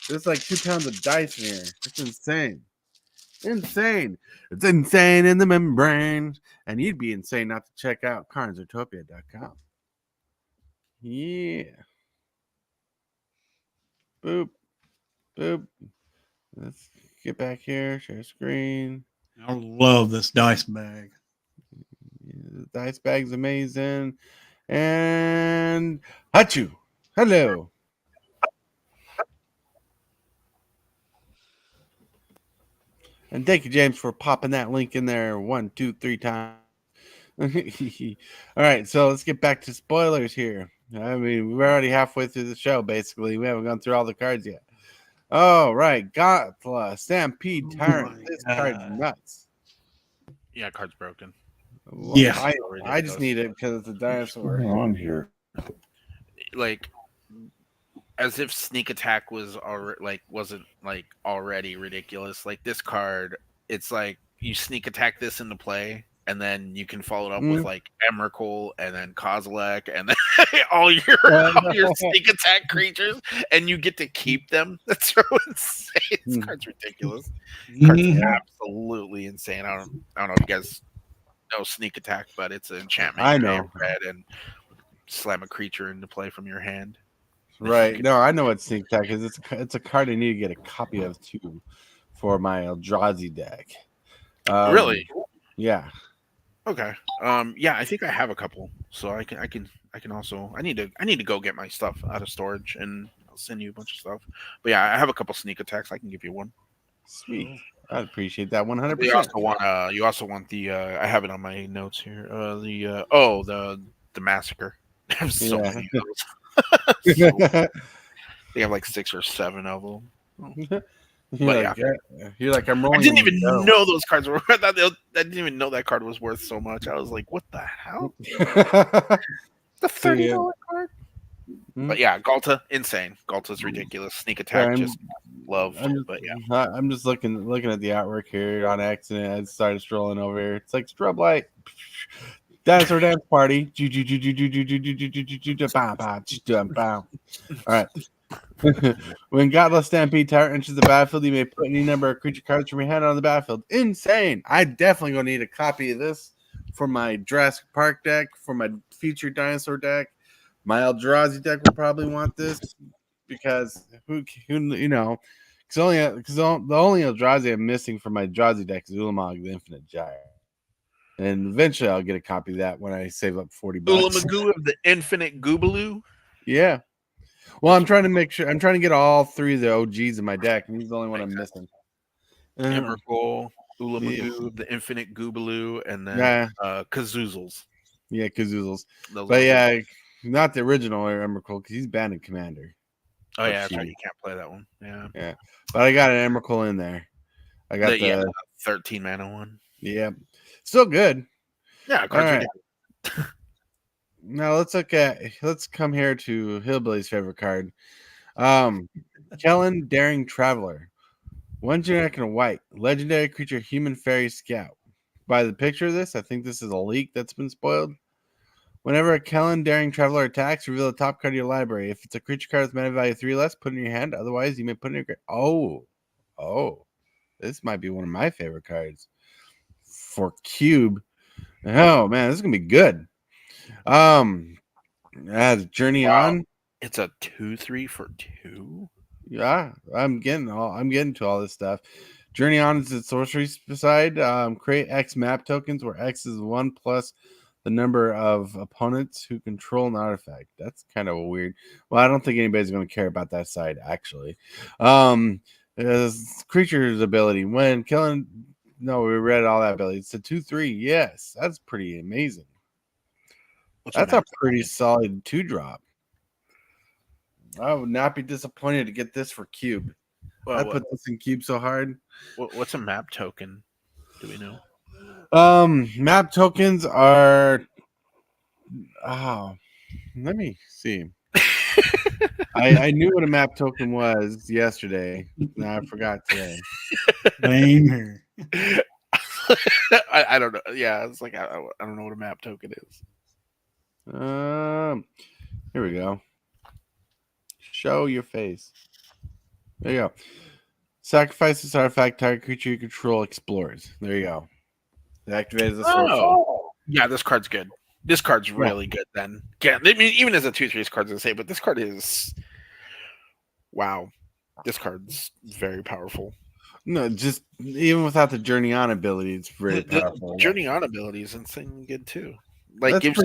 There's like 2 pounds of dice in here. It's insane. Insane. It's insane in the membrane. And you'd be insane not to check out caverns.aartopia.com. Yeah. Boop. Boop. Let's get back here. Share screen. I love this dice bag. Yeah, the dice bag's amazing. And Hachu. Hello. And thank you, James, for popping that link in there 1, 2, 3 times. All right, so let's get back to spoilers here. I mean, we're already halfway through the show, basically. We haven't gone through all the cards yet. All right, Gotla, Stampede Tyrant. This card's nuts. Yeah, card's broken. Well, Yeah. I just need it because it's a What's dinosaur. going on here? Like, as if sneak attack was wasn't already ridiculous. Like this card, it's like you sneak attack this into play, and then you can follow it up with like Emrakul and then Kozilek and then all your sneak attack creatures, and you get to keep them. That's so insane. This card's ridiculous. Card's absolutely insane. I don't know if you guys know sneak attack, but it's an enchantment. I know. Red and slam a creature into play from your hand. Right. No, I know what sneak attack is. It's a card I need to get a copy of too for my Eldrazi deck. Really? Yeah. Okay. Yeah, I think I have a couple. So I can also I need to go get my stuff out of storage and I'll send you a bunch of stuff. But yeah, I have a couple sneak attacks. I can give you one. Sweet. I'd appreciate that 100%. You also want the I have it on my notes here. The massacre. I have so many of those. They have like 6 or 7 of them. You're like, I'm rolling. I didn't even know those cards were. I didn't even know that card was worth so much. I was like, what the hell? The $30 card. But yeah, Galta, insane. Galta's ridiculous. Sneak attack, just love. But yeah, I'm just looking at the artwork here on accident. I started strolling over here. It's like strobe light. Dinosaur dance party. All right. When Godless Stampede Tyrant enters the battlefield, you may put any number of creature cards from your hand on the battlefield. Insane. I definitely gonna need a copy of this for my Jurassic Park deck, for my featured dinosaur deck. My Eldrazi deck will probably want this because who you know, because the only Eldrazi I'm missing from my Eldrazi deck is Ulamog, the Infinite Gyre. And eventually I'll get a copy of that when I save up $40. Ulamagoo of the Infinite Goobaloo. Yeah. Well, I'm trying to get all 3 of the OGs in my deck, and he's the only one I'm missing. Emrakul, Ulamagoo, the Infinite Goobaloo, and then Kazoozles. Yeah, Kazoozles. But yeah, not the original Emrakul because he's banned in Commander. Oh yeah, that's right. You can't play that one. Yeah. Yeah. But I got an Emrakul in there. I got the 13 mana one. Yeah. Still good. Yeah, cards are good. Now let's come here to Hillbilly's favorite card. Kellen Daring Traveler. 1 generic and a white. Legendary creature, human fairy scout. By the picture of this, I think this is a leak that's been spoiled. Whenever a Kellen Daring Traveler attacks, reveal the top card of your library. If it's a creature card with mana value 3 less, put it in your hand. Otherwise, you may put it in your Oh. This might be one of my favorite cards. For Cube. Oh man, this is gonna be good. Journey On. It's a 2/3 for 2. Yeah, I'm getting to all this stuff. Journey On is its sorcery side. Create X map tokens where X is 1 plus the number of opponents who control an artifact. That's kind of weird. Well, I don't think anybody's going to care about that side actually. Creature's ability when killing. No, we read all that ability. It's a 2/3. Yes, that's pretty amazing. That's a pretty solid 2-drop. I would not be disappointed to get this for cube. I put this in cube so hard. What's a map token? Do we know? Map tokens are. Oh, let me see. I knew what a map token was yesterday. Now I forgot today. Same here. I don't know. Yeah, it's like I don't know what a map token is. Here we go. Show your face. There you go. Sacrifice this artifact. Target creature you control explores. There you go. It activates the sword. Oh, yeah, this card's good. This card's really good. Then, yeah, I mean, even as a 2/3 card's the same, but this card is wow. This card's very powerful. No, just even without the journey on ability, it's really powerful. The journey on ability is insane good too. Like That's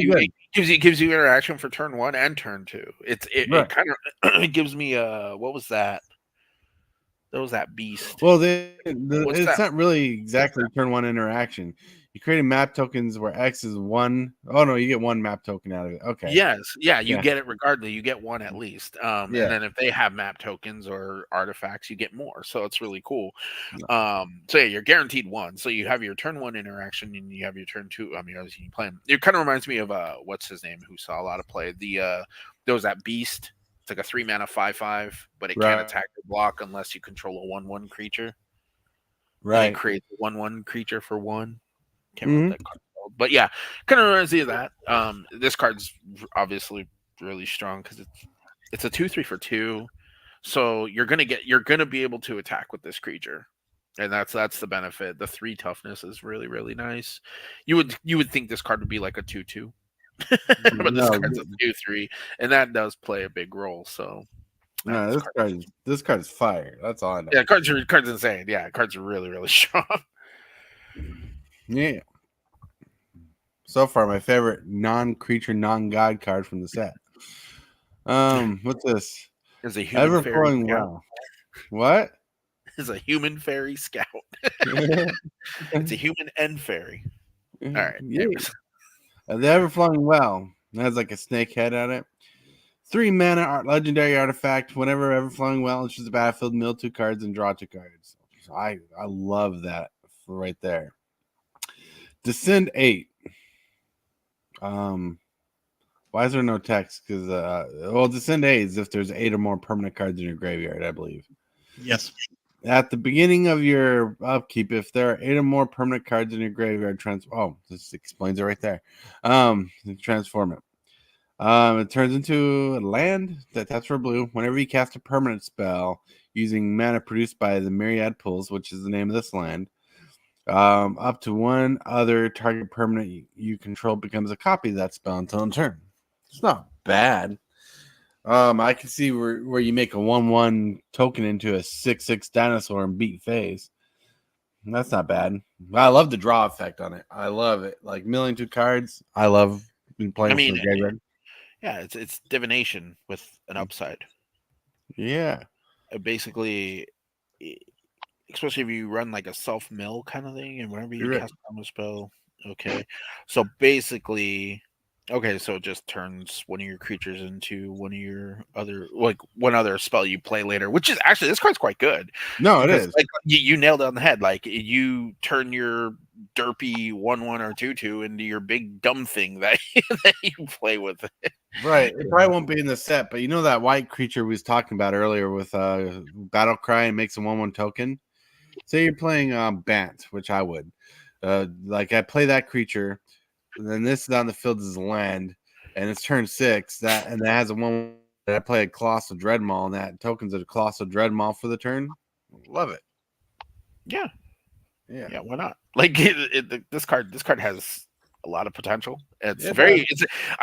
gives you interaction for turn 1 and turn 2. It kind of gives me what was that? That was that beast. Well, it's not really exactly turn 1 interaction. You create map tokens where X is 1. Oh no, you get 1 map token out of it. Okay. Yes, yeah, you get it regardless. You get 1 at least. And then if they have map tokens or artifacts, you get more. So it's really cool. So yeah, you're guaranteed 1. So you have your turn 1 interaction and you have your turn 2. I mean, obviously you play him. It kind of reminds me of what's his name, who saw a lot of play. There was that beast. It's like a 3-mana 5/5, but it can't attack or block unless you control a 1/1 creature. Right. And it creates a 1/1 creature for 1. Can't remember that card called. But yeah, kind of reminds me of that. This card's obviously really strong because it's a 2/3 for 2. So you're gonna be able to attack with this creature. And that's the benefit. The 3 toughness is really, really nice. You would think this card would be like a 2/2. But this card's a 2/3, and that does play a big role. So no, this card is fire. That's all I know. Yeah, card's insane. Yeah, cards are really, really strong. Yeah. So far, my favorite non-creature, non-god card from the set. What's this? Is a human Ever-flowing well. What? Is a human fairy scout. It's a human and fairy. All right. Yeah. The Ever-flowing well. It has like a snake head on it. 3 mana legendary artifact. Whenever Ever-flowing well enters the battlefield, mill 2 cards and draw 2 cards. So I love that right there. Descend 8. Why is there no text? Because Descend 8 is if there's 8 or more permanent cards in your graveyard, I believe. Yes. At the beginning of your upkeep, if there are 8 or more permanent cards in your graveyard, this explains it right there. Transform it. It turns into a land that's for blue. Whenever you cast a permanent spell using mana produced by the Myriad Pools, which is the name of this land, up to 1 other target permanent you control becomes a copy of that spell until in turn. It's not bad. I can see where you make a 1/1 token into a 6/6 dinosaur and beat face. That's not bad. I love the draw effect on it. I love it. Like milling 2 cards. I love playing for the graveyard. Yeah, it's divination with an upside. Yeah. Basically, especially if you run like a self-mill kind of thing, and whenever you cast a spell, okay. So basically, so it just turns one of your creatures into one of your one other spell you play later, which is actually, this card's quite good. No, it is. Like you nailed it on the head. Like you turn your derpy 1/1 or 2/2 into your big dumb thing that you play with it. Right. It probably won't be in the set, but you know that white creature we was talking about earlier with Battle Cry and makes a 1/1 token? Say you're playing Bant, which I would. Like I play that creature, and then this is on the field as a land, and it's turn 6. That has a 1. I play a Colossal Dreadmaw, and that token's a Colossal Dreadmaw for the turn. Love it. Yeah. Why not? Like this card has a lot of potential. I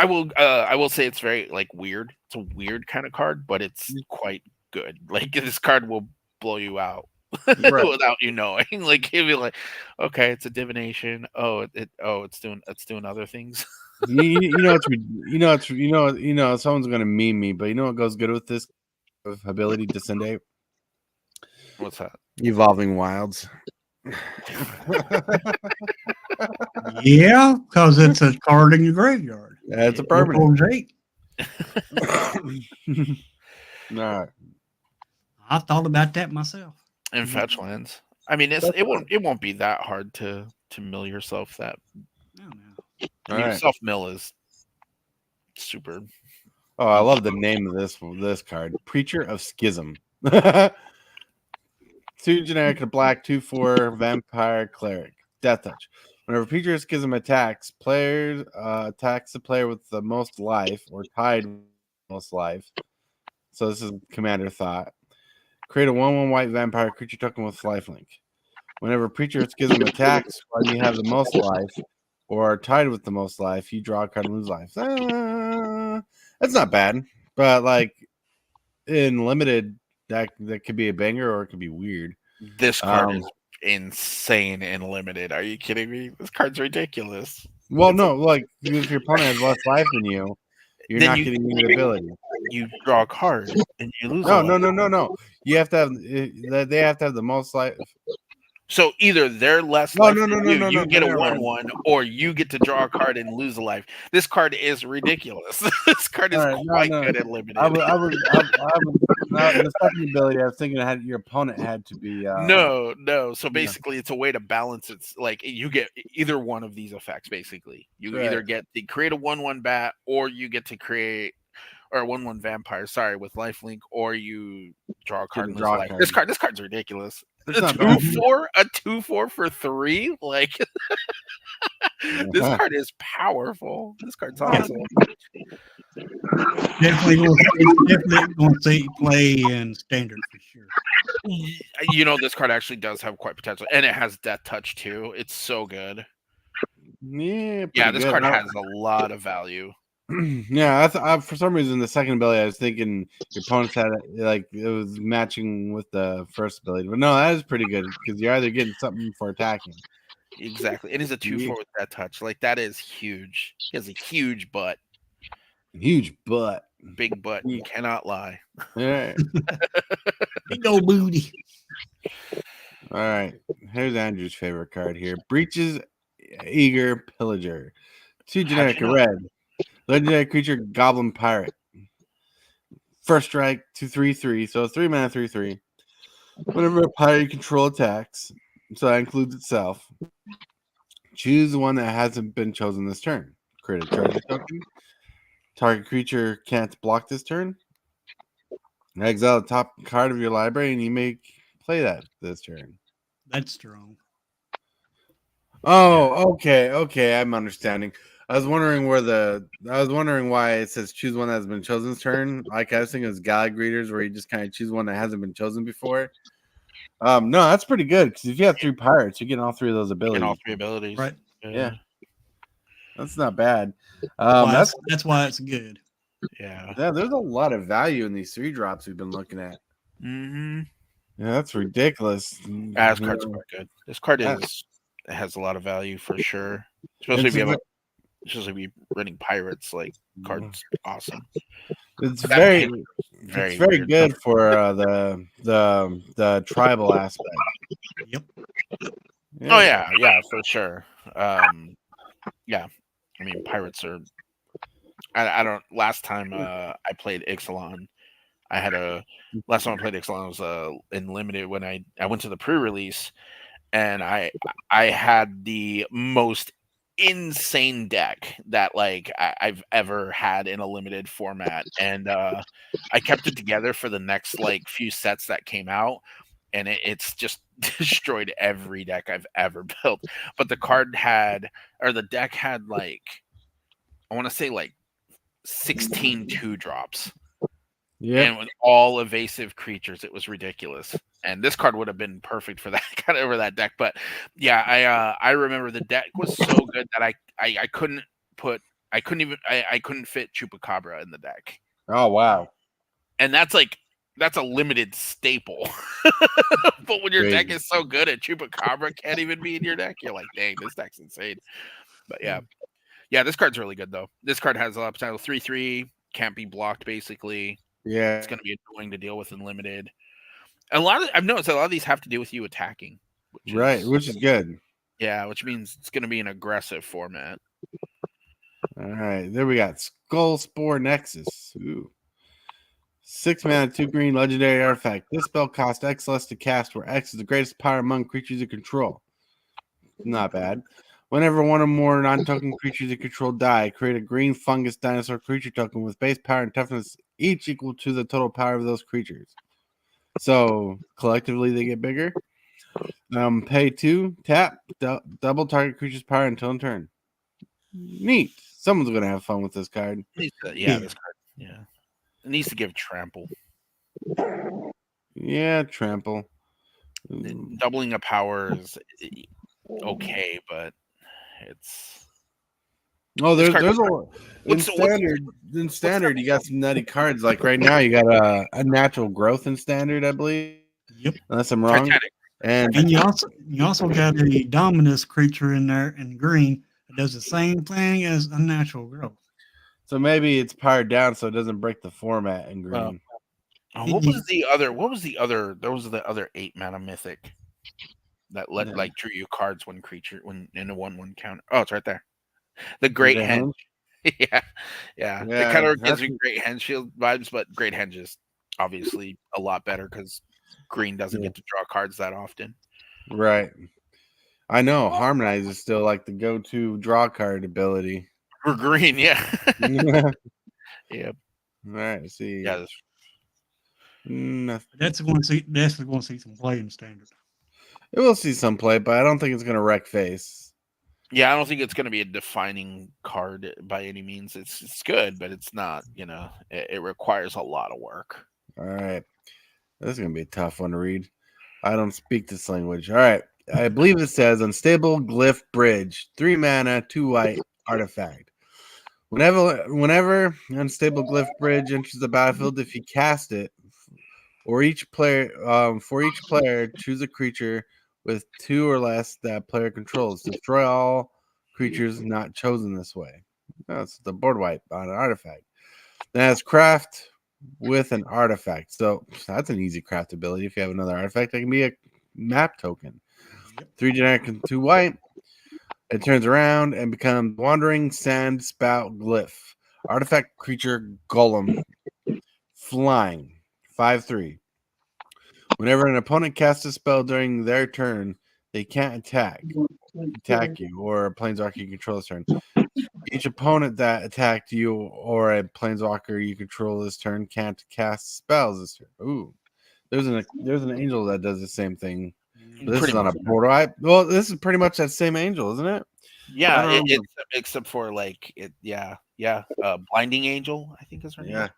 will say it's very like weird. It's a weird kind of card, but it's quite good. Like this card will blow you out. Without you knowing. Like he'll be like, okay, it's a divination. It's doing other things. Someone's gonna meme me, but you know what goes good with this ability, Descend 8? What's that? Evolving Wilds. Yeah, because it's a card in your graveyard. Yeah, it's a Four permanent. forms 8. All right. I thought about that myself. And fetch lands. I mean, it won't be that hard to mill yourself that. No. All Mm. right. Self mill is super. Oh, I love the name of this card. Preacher of Schism. 2 generic, a black, 2/4 vampire cleric. Death touch. Whenever Preacher of Schism attacks, players attacks the player with the most life or tied with the most life. So this is Commander Thought. Create a 1/1 white vampire creature token with lifelink. Whenever Preacher of Schism attacks while you have the most life or are tied with the most life, you draw a card and lose life. That's not bad, but like in limited, that could be a banger or it could be weird. This card is insane and limited. Are you kidding me? This card's ridiculous. Well, no, like if your opponent has less life than you, you're Then not you- getting any ability. You draw a card and you lose. No, a no, life. no. You have to have they have to have the most life. So either they're less No, life no, than no, you, no, you no, get no, a no, no. 1/1, or you get to draw a card and lose a life. This card is ridiculous. This card is All right, quite no. good and limited. I would the second ability. I was thinking your opponent had to be. No. So basically, it's a way to balance. It's like you get either one of these effects. Basically, you either Right. get to create a 1/1 bat, or you get to create or a 1/1 vampire. Sorry, with lifelink, or you draw a card and lose draw a a life. card. This card's ridiculous. It's A not bad. 2/4 for 3. Like this card is powerful. This card's awesome. Definitely going to see play in standard for sure. You know, this card actually does have quite potential, and it has death touch too. It's so good. Yeah, Yeah, pretty this good. card has a lot of value. Yeah, I for some reason the second ability I was thinking your opponents had like it was matching with the first ability, but no, that is pretty good because you're either getting something for attacking. Exactly. It is a 2/4 with that touch. Like that is huge. He has a huge butt. Huge butt. Big butt. You cannot lie. All right. Big old booty. All right. Here's Andrew's favorite card here. Breaches Eager Pillager. 2 generic, a red. Legendary creature, Goblin Pirate. First strike, 2/3/3. So 3 mana, 3/3. Whenever a pirate you control attacks, so that includes itself, choose one that hasn't been chosen this turn. Create a treasure token. Target creature can't block this turn. Exile the top card of your library, and you may play that this turn. That's strong. Oh, okay. I'm understanding. I was wondering why it says choose one that has been chosen this turn. Like I was thinking it was Gallag Readers, where you just kind of choose one that hasn't been chosen before. No, that's pretty good because if you have 3 pirates, you're getting all 3 of those abilities. And all 3 abilities. Right. Yeah. That's not bad. That's why it's good. Yeah. There's a lot of value in these 3 drops we've been looking at. Mm-hmm. Yeah, that's ridiculous. Yeah, this card's quite good. This card has a lot of value for sure. Especially if you be running pirates, like card's awesome. It's That very very good weird. for the tribal aspect. Yep. Oh yeah, for sure. Yeah. I mean, pirates are. I don't. Last time I played Ixalan, last time I played Ixalan was in limited when I went to the pre-release, and I had the most insane deck that like I've ever had in a limited format, and I kept it together for the next like few sets that came out, and it's just destroyed every deck I've ever built. But the deck had like, I want to say like 16 2-drops. Yeah. And with all evasive creatures, it was ridiculous. And this card would have been perfect for that kind of that deck. But yeah, I remember the deck was so good that I couldn't fit Chupacabra in the deck. Oh wow. And that's a limited staple. But when your deck is so good at Chupacabra can't even be in your deck, you're like, dang, this deck's insane. But yeah. Yeah, this card's really good though. This card has a lot of potential. 3/3, can't be blocked basically. Yeah. It's gonna be annoying to deal with in limited. I've noticed a lot of these have to do with you attacking. Which is good. Yeah, which means it's gonna be an aggressive format. All All right, there we got Skull Spore Nexus. Ooh. 6 mana, 2 green, legendary artifact. This spell costs X less to cast, where X is the greatest power among creatures you control. Not bad. Whenever one or more non-token creatures you control die, create a green fungus dinosaur creature token with base power and toughness each equal to the total power of those creatures. So collectively they get bigger. Pay 2, tap, double target creature's power until in turn. Neat. Someone's gonna have fun with this card. This card. Yeah. It needs to give trample. Yeah, trample. Doubling a power is okay, but it's there's card- in standard you got some nutty cards. Like right now you got a natural growth in standard, I believe. Yep. Unless I'm wrong. Titanic. And you also got a Dominus creature in there in green that does the same thing as unnatural growth. So maybe it's powered down so it doesn't break the format in green. What was the other? There was the other 8 mana mythic that like drew you cards when in a 1/1 counter. Oh, it's right there. The Great Henge. yeah. It kind of gives you Great Henge Shield vibes, but Great Henge is obviously a lot better because green doesn't get to draw cards that often. Right. I know. Harmonize is still like the go-to draw card ability. For green, yeah. All right. See. Yeah. That's going to see some play in standard. It will see some play, but I don't think it's going to wreck face. Yeah, I don't think it's going to be a defining card by any means. It's good, but it's not. It requires a lot of work. All right. This is going to be a tough one to read. I don't speak this language. All right. I believe it says Unstable Glyph Bridge. 3 mana, 2 white artifact. Whenever Unstable Glyph Bridge enters the battlefield, if you cast it, for each player, choose a creature with 2 or less that player controls. Destroy all creatures not chosen this way. That's the board wipe on an artifact. Then it's craft with an artifact. So that's an easy craft ability. If you have another artifact, that can be a map token. 3 generic and 2 white. It turns around and becomes Wandering Sand Spout Glyph. Artifact creature golem. Flying. 5/3. Whenever an opponent casts a spell during their turn, they can't attack you or a planeswalker you control this turn. Each opponent that attacked you or a planeswalker you control this turn can't cast spells this turn. Ooh. There's an angel that does the same thing. But this is on a board wipe. Well, this is pretty much that same angel, isn't it? Yeah, except for like it. Yeah. Blinding Angel, I think is her name. Yeah.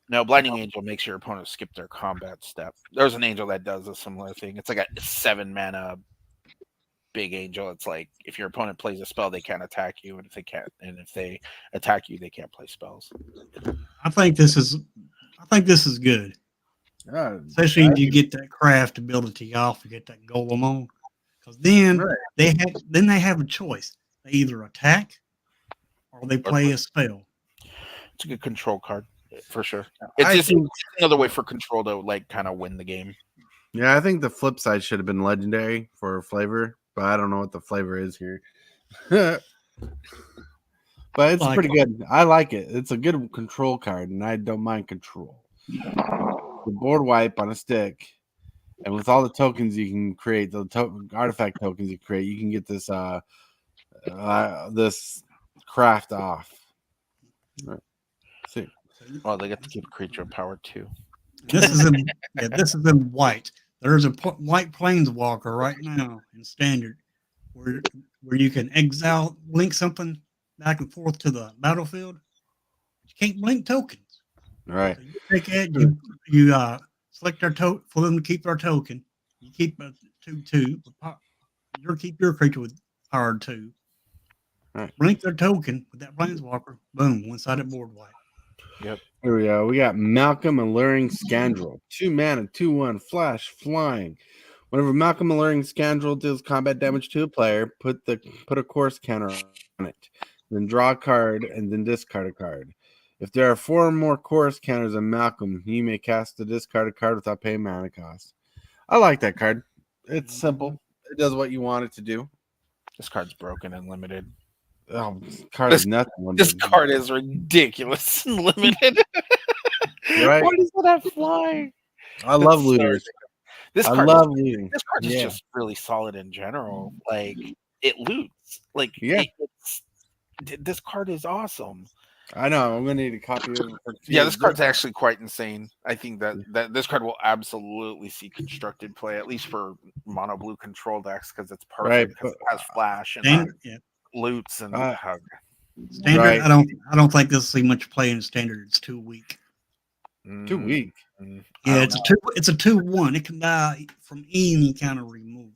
No, Blinding Angel makes your opponent skip their combat step. There's an angel that does a similar thing. It's like a 7 mana big angel. It's like if your opponent plays a spell, they can't attack you, and if they attack you, they can't play spells. I think this is good. Especially if you get that craft ability off, you get that golem on. Because then they have a choice. They either attack or they play a spell. It's a good control card. For sure. It's just another way for control to like kind of win the game. Yeah, I think the flip side should have been legendary for flavor, but I don't know what the flavor is here. But it's pretty good. I like it. It's a good control card, and I don't mind control. The board wipe on a stick, and with all the tokens you can create, the artifact tokens you create, you can get this this craft off. All right. See. Well, they get to keep creature power too. This is in white. There's a white planeswalker right now in standard where you can link something back and forth to the battlefield. You can't link tokens. Right. So you take it, you select their token for them to keep their token. You keep a 2/2. You keep your creature with power 2. Right. Link their token with that planeswalker. Boom, one-sided board wipe. Yep. Here we go. We got Malcolm Alluring Scoundrel. 2 mana, 2/1, flash, flying. Whenever Malcolm Alluring Scoundrel deals combat damage to a player, put a course counter on it. Then draw a card and then discard a card. If there are 4 or more course counters on Malcolm, you may cast the discarded card without paying mana cost. I like that card. It's simple. It does what you want it to do. This card's broken and limited. Oh, this card is nothing. This card is ridiculous and limited. Right? Why does it have flying? I love That's so looters. This I card love is looting. this card is Yeah. just really solid in general. Like it loots. Like Yeah. this card is awesome. I know. I'm gonna need a copy of it. Yeah, this card's actually quite insane. I think that this card will absolutely see constructed play, at least for mono blue control decks, because it's Right, perfect because it has flash and Standard, yeah. loots and Standard. Right. I don't think this will see much play in standard. It's too weak. Too weak. Yeah, it's a 2/1. It can die from any kind of removal,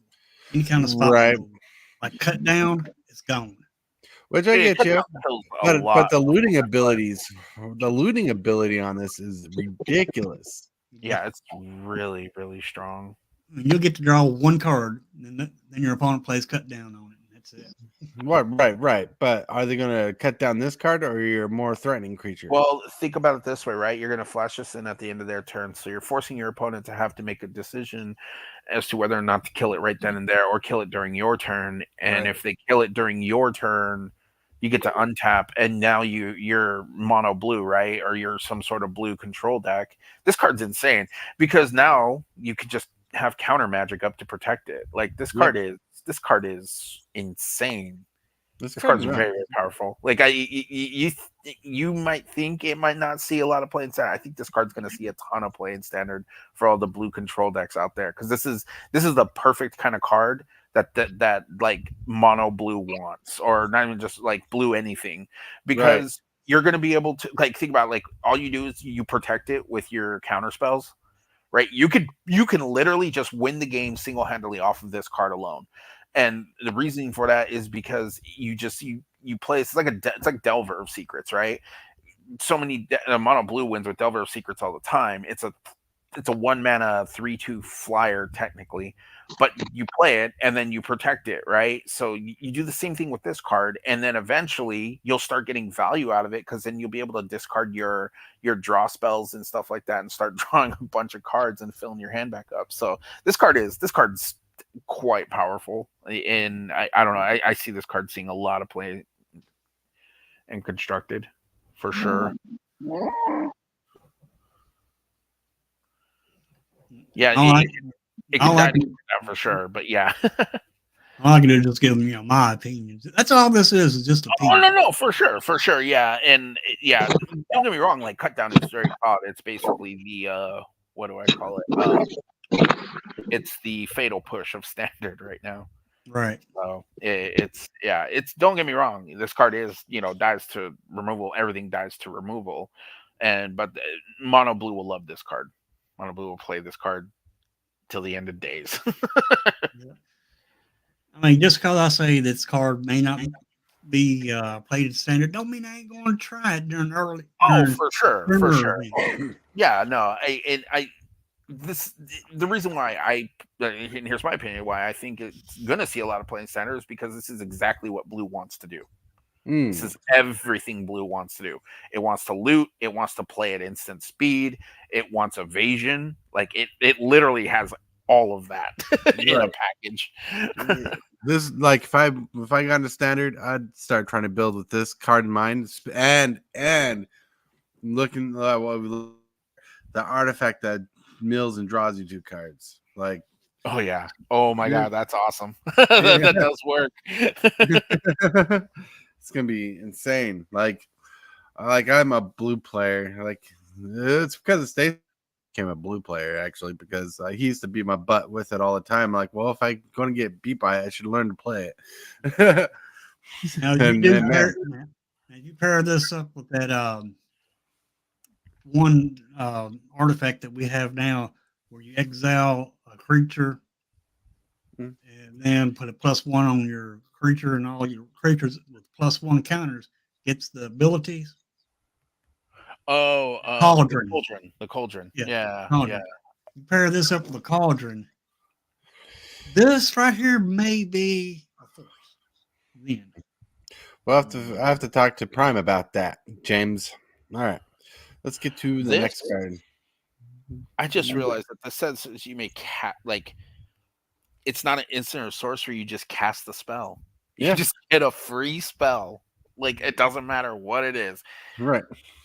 any kind of spot Right. removal. Like cut down, it's gone. Which I get you. But the looting ability on this is ridiculous. Yeah, it's really, really strong. You'll get to draw one card, and then your opponent plays cut down on it. That's it. Right. But are they going to cut down this card or your more threatening creature? Well, think about it this way, right? You're going to flash this in at the end of their turn, so you're forcing your opponent to have to make a decision as to whether or not to kill it right then and there or kill it during your turn. And if they kill it during your turn, you get to untap, and now you're mono blue, right? Or you're some sort of blue control deck. This card's insane because now you could just have counter magic up to protect it. Like this card is insane. This card's very, very powerful. Like you might think it might not see a lot of play in standard. I think this card's going to see a ton of play in standard for all the blue control decks out there, because this is the perfect kind of card that like mono blue wants, or not even just like blue anything, because you're going to be able to like think about like all you do is you protect it with your counter spells, right? You can literally just win the game single-handedly off of this card alone. And the reasoning for that is because you play it's like Delver of Secrets, right? So many mono blue wins with Delver of Secrets all the time. It's a 1-mana 3/2 flyer technically, but you play it and then you protect it, right? So you do the same thing with this card, and then eventually you'll start getting value out of it, because then you'll be able to discard your draw spells and stuff like that and start drawing a bunch of cards and filling your hand back up. So this card's quite powerful, and I don't know. I see this card seeing a lot of play and constructed for sure. Yeah, it can die for sure, but yeah. All I can do is just give them, my opinion. That's all this is just opinion. Oh no, for sure, yeah, and yeah. Don't get me wrong. Like cut down is very odd. It's basically the what do I call it? It's the fatal push of standard right now. Right. So it's don't get me wrong. This card is dies to removal. Everything dies to removal, but mono blue will love this card. Mono blue will play this card till the end of days. Yeah. I mean, just because I say this card may not be played in standard, don't mean I ain't going to try it during early. For sure. Yeah, no, the reason why and here's my opinion why I think it's gonna see a lot of play in standard is because this is exactly what blue wants to do. This is everything blue wants to do. It wants to loot. It wants to play at instant speed. It wants evasion. Like it literally has all of that in a package. This like if I got into standard, I'd start trying to build with this card in mind, and looking the artifact that mills and draws you 2 cards. Like, oh yeah, oh my god, that's awesome. that does work. It's gonna be insane. Like I'm a blue player. Like it's because Stacey became a blue player actually, because he used to beat my butt with it all the time. Like, well, if I'm going to get beat by it, I should learn to play it. Now you pair this up with that one artifact that we have now, where you exile a creature and then put a +1 on your creature, and all your creatures with +1 counters gets the abilities. Oh, Cauldron. The cauldron. Yeah. Cauldron. You pair this up with a cauldron. This right here may be a force. Then. Well, I have to talk to Prime about that, James. All right. Let's get to the next card. I just realized that this says you may it's not an instant or sorcery, you just cast the spell. You Yeah. just get a free spell. Like, it doesn't matter what it is. Right.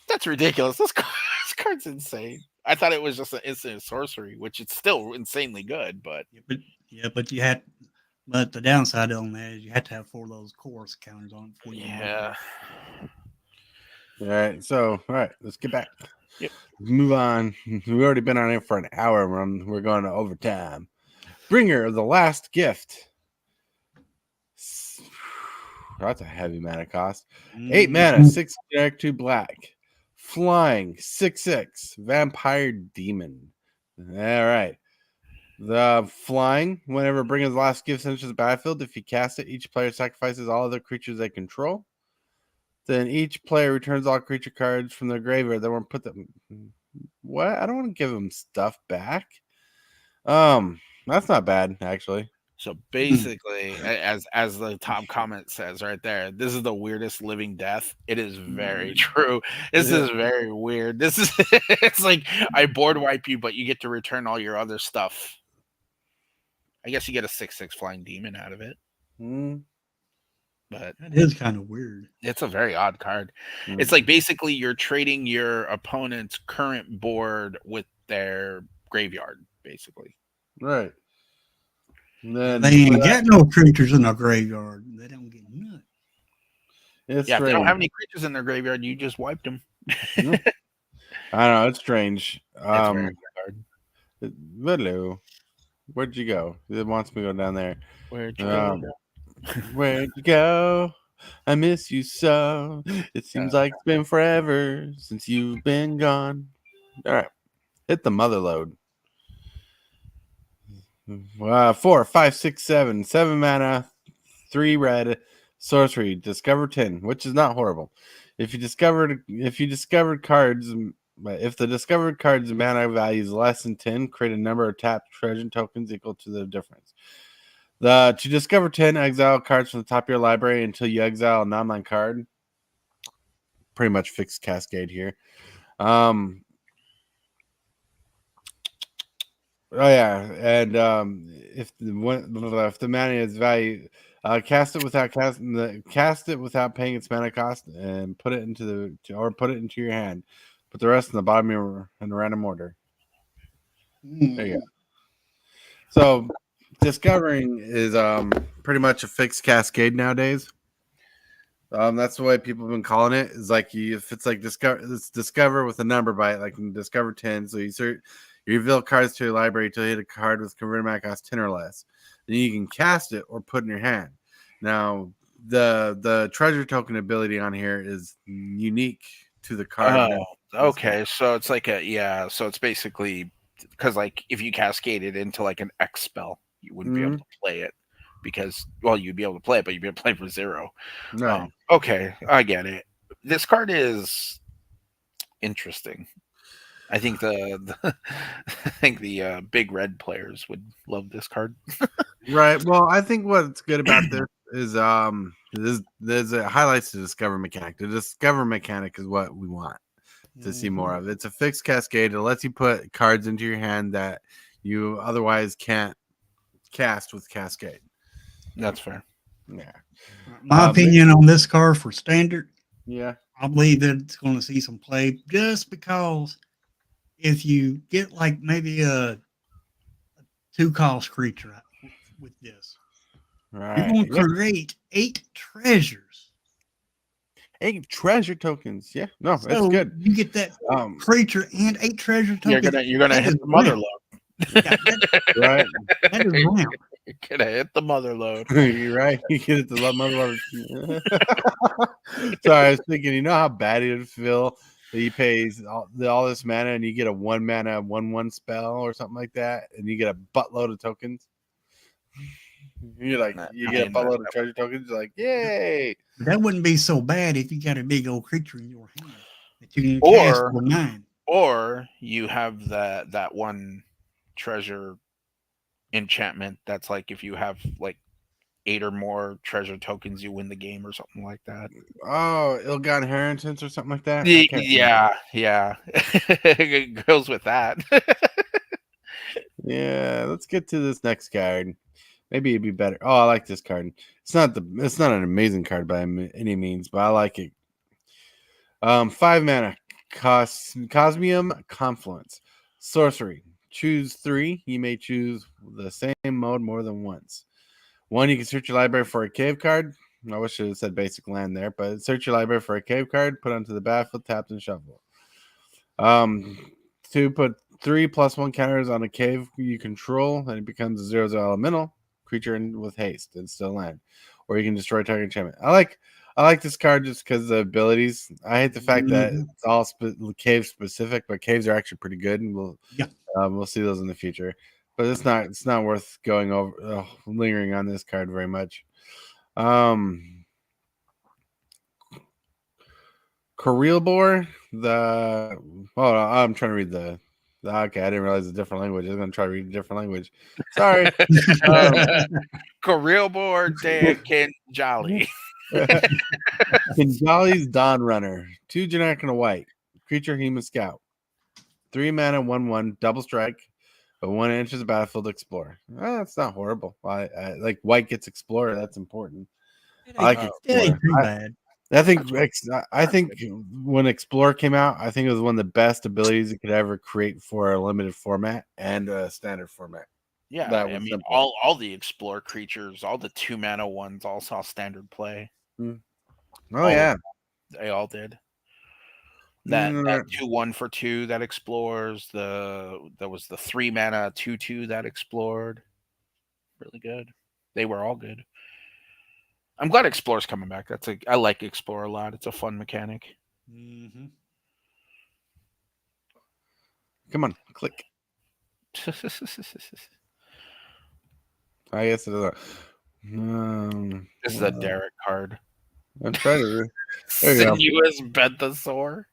That's ridiculous. This card's insane. I thought it was just an instant sorcery, which it's still insanely good, but But you had, but the downside on that is you have to have 4 of those chorus counters on it before you can yeah. All right. So, all right, let's get back. Yep. Let's move on. We've already been on it for an hour. We're going to overtime. Bringer of the Last Gift. That's a heavy mana cost. 8 mana, 6 generic, 2 black. Flying, 6/6. Vampire Demon. All right. The flying, whenever Bringer's Last Gift enters the battlefield, if you cast it, each player sacrifices all other creatures they control. Then each player returns all creature cards from their graveyard. They won't put them. What? I don't want to give them stuff back. That's not bad, actually. So basically, as the top comment says right there, this is the weirdest living death. It is very true. This is very weird. This is it's like I board wipe you, but you get to return all your other stuff. I guess you get a 6/6 flying demon out of it. But That is kind of weird. it's a very odd card. It's like basically you're trading your opponent's current board with their graveyard, basically. Right. And then They ain't got no creatures in their graveyard. They don't get none. it's Yeah, if they don't strange. have any creatures in their graveyard, you just wiped them. I don't know. It's strange. It's very weird card. Hello. Where'd you go? It wants me to go down there. Where'd you go? Where'd you go? I miss you so. It seems like it's been forever since you've been gone. All right. Hit the mother load. 4, 5, 6, 7. 7 mana, 3 red, sorcery, discover 10, which is not horrible. If you discovered cards, if the discovered cards mana value is less than 10, create a number of tapped treasure tokens equal to the difference. To discover 10, exile cards from the top of your library until you exile a non-land card. Pretty much fixed Cascade here. Oh yeah, and if the mana is value, cast it without paying its mana cost, and put it into your hand. Put the rest in the bottom in a random order. There you go. So discovering is pretty much a fixed Cascade nowadays. That's the way people have been calling it. Is like if it's like discover with a number by it, like discover 10. So you reveal cards to your library until you hit a card with converted mana cost 10 or less. Then you can cast it or put in your hand. Now, the treasure token ability on here is unique to the card. Okay, so it's like so it's basically because like if you cascade it into like an X spell, you wouldn't be able to play it because you'd be able to play it, but you'd be able to play for 0. Right. Okay, I get it. This card is interesting. I think the big red players would love this card. Right. Well, I think what's good about this is it highlights the discover mechanic. The discover mechanic is what we want to see more of. It's a fixed cascade. It lets you put cards into your hand that you otherwise can't cast with cascade. That's fair. Yeah. My opinion on this card for standard, Yeah. I believe that it's going to see some play just because if you get like maybe a 2-cost creature with this, Right. you're going to create 8 treasures. 8 treasure tokens. Yeah. No, So it's good. You get that creature and 8 treasure tokens. You're gonna hit the mother load. Right. That is round. You're gonna hit the mother load. You're right. You get it to love mother. Sorry, I was thinking, you know how bad it would feel that he pays all this mana and you get a 1 mana 1/1 spell or something like that, and you get a buttload of tokens. You're like, you get a buttload of treasure tokens. You're like, yay! That wouldn't be so bad if you got a big old creature in your hand that you can cast for 9. Or you have that one treasure enchantment that's like if you have like 8 or more treasure tokens, you win the game or something like that. Oh, Ilgon Inheritance or something like that. Yeah. It goes with that. Yeah, let's get to this next card. Maybe it'd be better. Oh, I like this card. It's not an amazing card by any means, but I like it. 5 mana, Cosmium Confluence, sorcery. Choose 3. You may choose the same mode more than once. 1, you can search your library for a cave card. I wish it had said basic land there, but search your library for a cave card, put onto the battlefield, tapped and shuffle. 2, put 3+1 counters on a cave you control, and it becomes a 0/0 elemental creature with haste and still land. Or you can destroy target enchantment. I like this card just because of the abilities. I hate the fact that it's all cave specific, but caves are actually pretty good, and we'll see those in the future. But it's not worth going over lingering on this card very much. Correalbor, I'm trying to read the okay, I didn't realize it's a different language. I was going to try to read a different language. Sorry. Correalbor de Kinjali. Kinjali's Dawn Runner. 2 generic and a white. Creature human scout. 3 mana, 1/1, double strike. But 1 enters the battlefield, explore. That's not horrible. I like white gets explorer. That's important. I like It explorer. ain't too bad. I think when Explorer came out, I think it was one of the best abilities you could ever create for a limited format and a standard format. Yeah, That I was mean, simple. all the Explore creatures, all the 2 mana ones, all saw standard play. Oh all yeah, They all did. That 2/1 for 2 that explores. There was the 3 mana 2/2 that explored. Really good. They were all good. I'm glad Explorer's coming back. I like Explore a lot. It's a fun mechanic. Mm-hmm. come on, click. I guess it is. This is a Darc card. I'm trying to. There you go. Sinuous Benthosaur.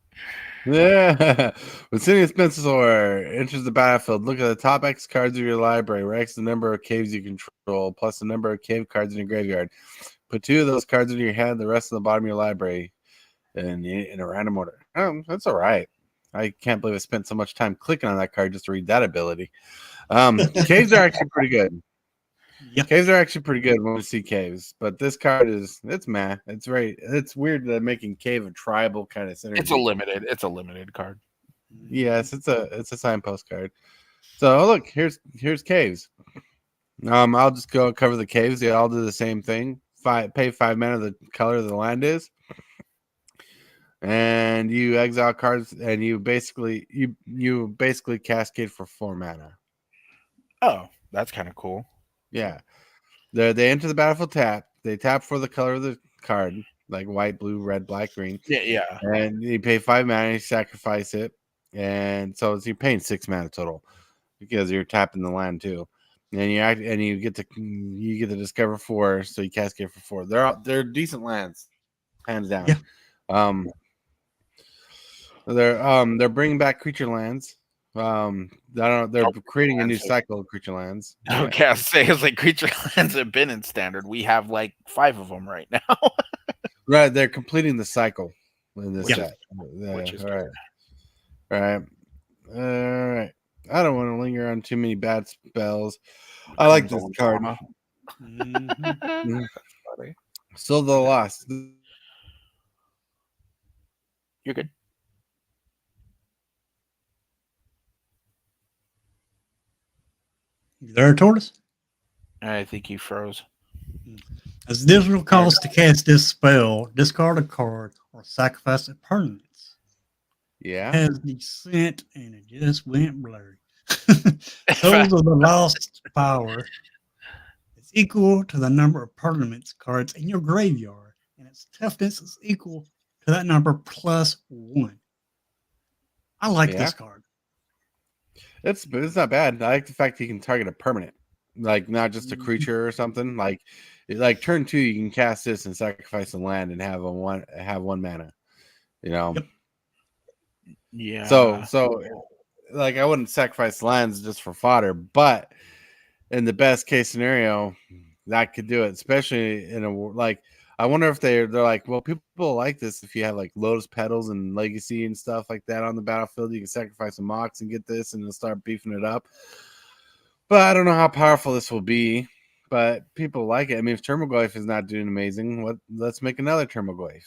Yeah. When Sinuous Benthosaur enters the battlefield, look at the top X cards of your library, where X is the number of caves you control, plus the number of cave cards in your graveyard. Put 2 of those cards in your hand, the rest on the bottom of your library in a random order. That's all right. I can't believe I spent so much time clicking on that card just to read that ability. Caves are actually pretty good. Yep. Caves are actually pretty good when we see caves, but this card it's meh. It's weird that making cave a tribal kind of synergy. It's a limited card. Yes, it's a signpost card. So look, here's caves. I'll just go cover the caves. They all do the same thing. Pay 5 mana the color of the land is. And you exile cards, and you basically cascade for 4 mana. Oh, that's kind of cool. Yeah, they enter the battlefield tap. They tap for the color of the card, like white, blue, red, black, green. Yeah. And you pay 5 mana, you sacrifice it, and so you're paying 6 mana total because you're tapping the land too. And you get to discover 4, so you cascade for 4. They're decent lands, hands down. Yeah. They're bringing back creature lands. They're creating a new cycle of creature lands. Okay, I'll say it's like creature lands have been in standard. We have like 5 of them right now. Right, they're completing the cycle in this set. Which is all right. I don't want to linger on too many bad spells. I like this card. Mm-hmm. Still the lost. You're good. You there, Tortoise? I think he froze. As additional cost to cast this spell, discard a card or sacrifice a permanent. Yeah. Has descent and it just went blurry. Souls of the Lost power is equal to the number of permanent cards in your graveyard, and its toughness is equal to that number plus 1. I like this card. It's not bad. I like the fact that you can target a permanent, like not just a creature or something. Like turn 2, you can cast this and sacrifice a land and have one mana. You know. Yep. Yeah. So like I wouldn't sacrifice lands just for fodder, but in the best case scenario, that could do it. Especially in a like, I wonder if they're like, well, people like this if you have like Lotus Petals and Legacy and stuff like that on the battlefield. You can sacrifice a Mox and get this, and it'll start beefing it up. But I don't know how powerful this will be. but people like it. I mean, if Termaglyph is not doing amazing, let's make another Termaglyph.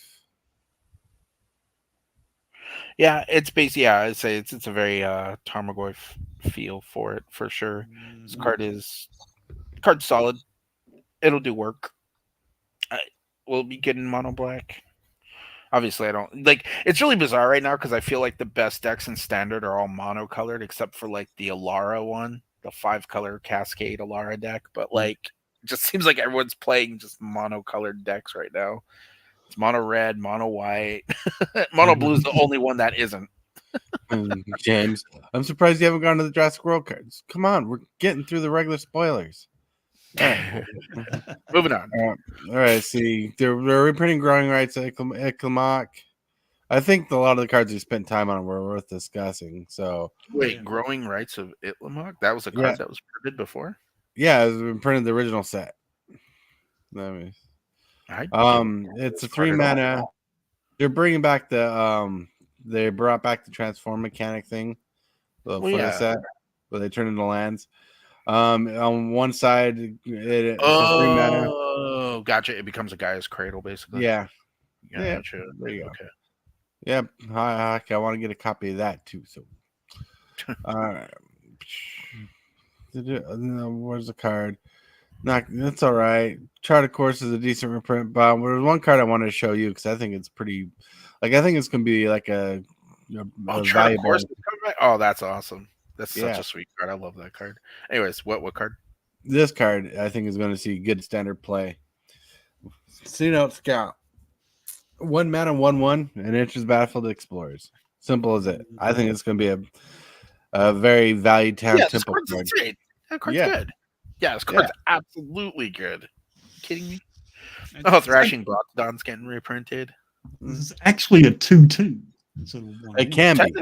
Yeah, it's basically, yeah, I'd say it's a very Tarmogoyf feel for it for sure. This card's solid. It'll do work. We'll be getting mono black. Obviously, I don't like. It's really bizarre right now because I feel like the best decks in standard are all monocolored, except for like the Alara one, the 5-color Cascade Alara deck. But like, it just seems like everyone's playing just monocolored decks right now. It's mono red, mono white, mono blue is the only one that isn't. James, I'm surprised you haven't gone to the Jurassic World cards. Come on, we're getting through the regular spoilers. All right. Moving on. All right. See, they're reprinting growing rights at Iclamok. I think a lot of the cards we spent time on were worth discussing. So Wait, growing rights of Itlamok? That was a card that was printed before? Yeah, it's been printed the original set. It's a 3 mana. They're bringing back they brought back the transform mechanic thing for the set, where they turn into lands. On one side, it's a 3 mana. Oh, gotcha. It becomes a Gaia's Cradle, basically. Yeah. Gotcha. There you go. Okay. Yep. I want to get a copy of that too. So, where's the card? That's all right. Chart of Course is a decent reprint, but there's one card I wanted to show you because I think it's pretty. Like, I think it's gonna be like a Chart of Course is coming back? Oh, that's awesome. That's such a sweet card. I love that card. Anyways, what card? This card I think is going to see good standard play. See Note Scout. 1 mana, 1/1, and enters battlefield explorers. Simple as it. I think it's going to be a very valued town temple card. Great. That card's good. Yeah, this card's absolutely good. Are you kidding me? Oh, Thrashing Brockdon's getting reprinted. This is actually a 2/2. It can be.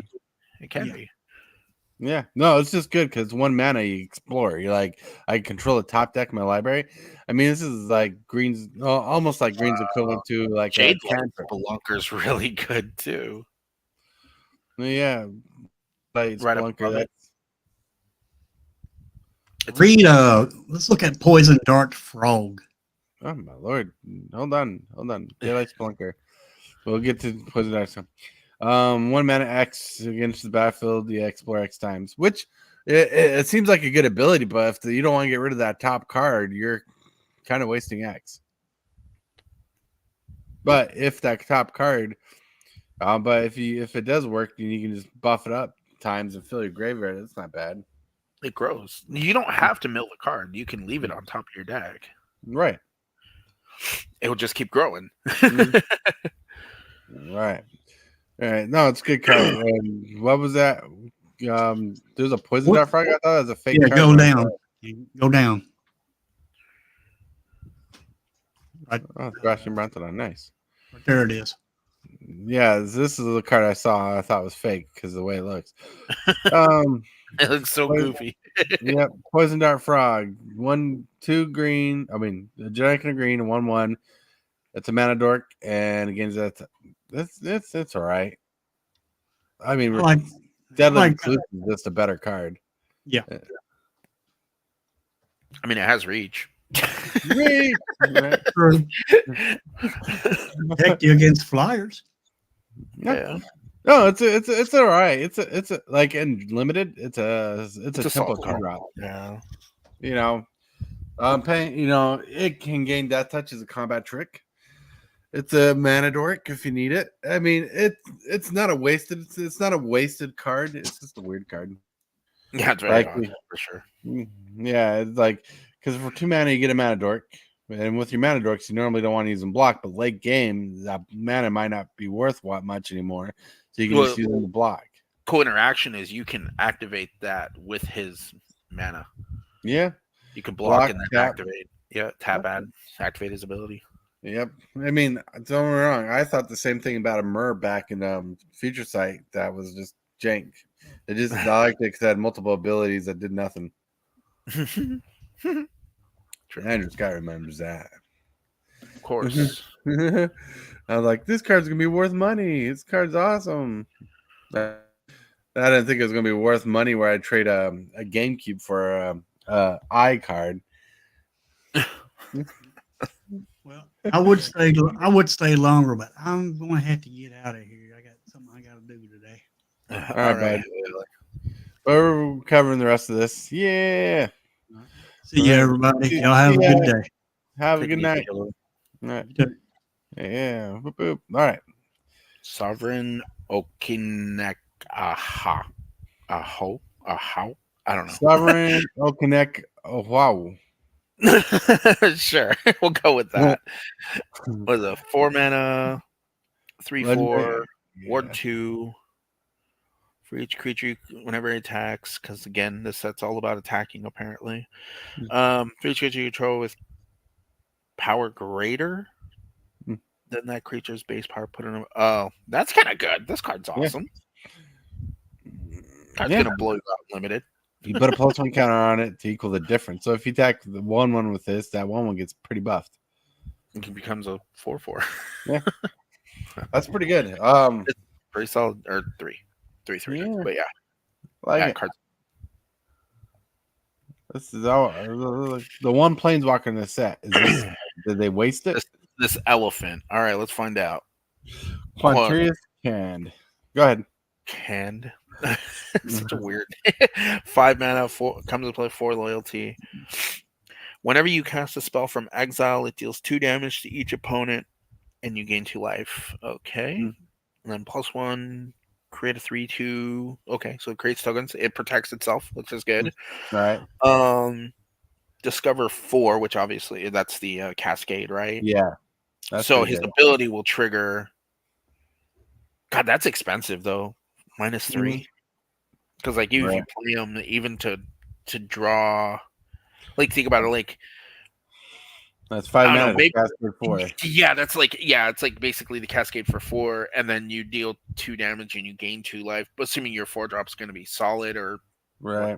It can be. Yeah, no, it's just good because 1 mana you explore. You're like, I control the top deck of my library. I mean, this is like Green's, almost like Green's equivalent to like Jade Spelunker's really good too. Yeah, like right Spelunker. Read. Let's look at Poison Dart Frog. Oh my lord! Hold on. Daylight Spelunker. We'll get to Poison Dart. 1 mana X against the battlefield, you explore X times, which it seems like a good ability, but if you don't want to get rid of that top card, you're kind of wasting X. But if that top card, if it does work, then you can just buff it up times and fill your graveyard. It's not bad. It grows. You don't have to mill the card. You can leave it on top of your deck. Right. It will just keep growing. Right. All right. No, it's a good card. What was that? There's a Poison Dart Frog. I thought it was a fake card. Go down. Go down. Right. Oh, Thrashing Brockdon. Nice. Right there it is. Yeah, this is the card I saw. I thought was fake because of the way it looks. It looks so goofy. Yep. Poison Dart Frog. 1/2 green. I mean, a giant and a green, 1/1. It's a mana dork, and against that, it's all right. I mean, Deadly Recluse is just a better card. Yeah. I mean, it has reach. Protect you against flyers. Yeah. No, it's all right. It's like in limited. It's a temple card drop. Yeah. It can gain Death Touch as a combat trick. It's a mana dork if you need it. I mean, it's not a wasted. It's not a wasted card. It's just a weird card. Yeah, it's very odd, for sure. Yeah, it's like because for 2 mana you get a mana dork, and with your mana dorks you normally don't want to use them block, but late game that mana might not be worth much anymore, so you can just use them to block. Cool interaction is you can activate that with his mana. Yeah, you can block and then activate. Yeah, tap add, activate his ability. Yep. I mean, don't get me wrong. I thought the same thing about a Myrrh back in Future Sight. That was just jank. I liked it because it had multiple abilities that did nothing. Andrew Scott remembers that. Of course. I was like, this card's going to be worth money. This card's awesome. I didn't think it was going to be worth money where I trade a GameCube for a I card. Well, I would stay longer, but I'm going to have to get out of here. I got something I got to do today. All right, bud. We're covering the rest of this. Yeah. See you, everybody. Y'all have a good day. Have a good night. All right. You too. Yeah. Boop, boop. All right. Sovereign Okinek Aha. Aho. Aho. I don't know. Sovereign Okinek. Oh, wow. Sure. We'll go with that. Was a 4 mana, 3/4, Legendary. ward 2 for each creature whenever it attacks. Because again, this set's all about attacking apparently. For each creature you control with power greater than that creature's base power put in. Oh, that's kind of good. This card's awesome. Card's gonna blow you out limited. You put a +1 counter on it to equal the difference. So if you attack the 1/1 with this, that 1/1 gets pretty buffed. It becomes a 4/4. Yeah, that's pretty good. It's pretty solid, or 3/3. Yeah. But yeah, Like it. cards. This is all the one planeswalker in the set. Is this? Did they waste it? This elephant. All right, let's find out. Quanturious Canned. Go ahead. Canned. Such a weird 5 mana, 4 comes to play 4 loyalty. Whenever you cast a spell from exile, it deals 2 damage to each opponent, and you gain 2 life. Okay, and then +1, create a 3/2. Okay, so it creates tokens. It protects itself, which is good. All right. Discover 4, which obviously that's the cascade, right? Yeah. So his ability will trigger. God, that's expensive though. -3. Because like if you play him even to draw, like think about it, like that's 5 mana. Maybe, Cascade 4. Yeah, that's like it's like basically the cascade for 4, and then you deal 2 damage and you gain 2 life. But assuming your 4-drop's going to be solid or right.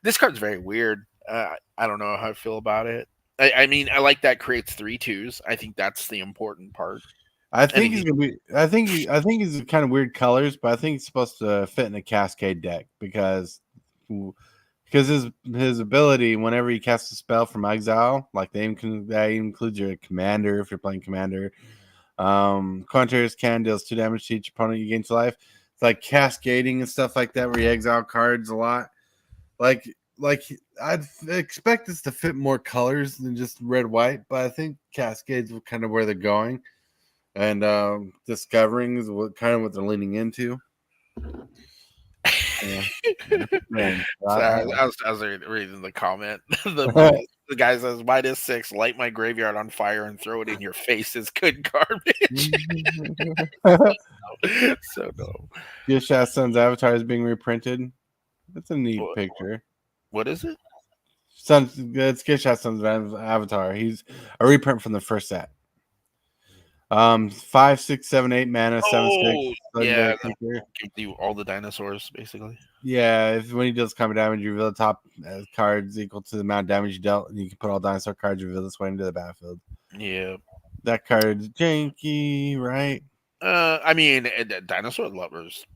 This card's very weird. I don't know how I feel about it. I mean, I like that creates 3/2s. I think that's the important part. I think he's gonna be. I think he's kind of weird colors, but I think he's supposed to fit in a Cascade deck because his ability whenever he casts a spell from exile, like that includes your commander if you're playing commander. Quanturious Can deals 2 damage to each opponent you gain 2 life. It's like cascading and stuff like that where you exile cards a lot. Like I'd expect this to fit more colors than just red white, but I think Cascades are kind of where they're going. And discovering is what they're leaning into. Yeah. Man, I was reading the comment. the guy says, -6, light my graveyard on fire and throw it in your face is good garbage. So no. Gishas Sun's avatar is being reprinted. That's a neat picture. What is it? It's Gishas Sun's avatar. He's a reprint from the first set. 5, 6, 7, 8 mana, 7/6. Yeah, gives you all the dinosaurs basically. Yeah, when he deals combat damage, you reveal the top cards equal to the amount of damage you dealt, and you can put all dinosaur cards reveal this way into the battlefield. Yeah, that card's janky, right? I mean, dinosaur lovers.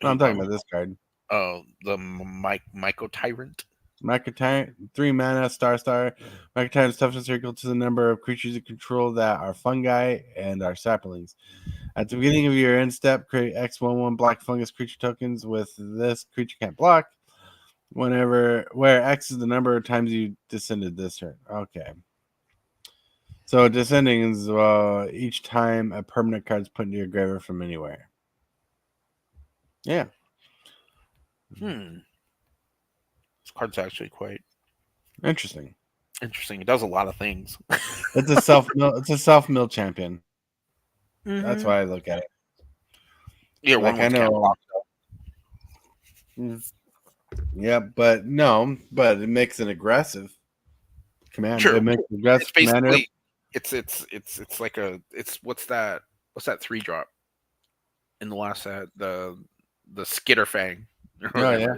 No, I'm talking about this card. Oh, the Myco Tyrant. Myco Tyrant, 3 mana, star. Myco Tyrant's toughness is equal to the number of creatures you control that are fungi and are saplings. At the beginning of your end step, create X11 black fungus creature tokens with this creature can't block. Where X is the number of times you descended this turn. Okay. So descending is each time a permanent card is put into your graveyard from anywhere. Yeah. This card's actually quite interesting. It does a lot of things. It's a self-mill champion. Mm-hmm. That's why I look at it. Yeah, like I know. Yeah, but it makes an aggressive command. Sure. It makes an aggressive it's basically commander. It's like what's that 3-drop in the last set, the Skitterfang. Oh yeah.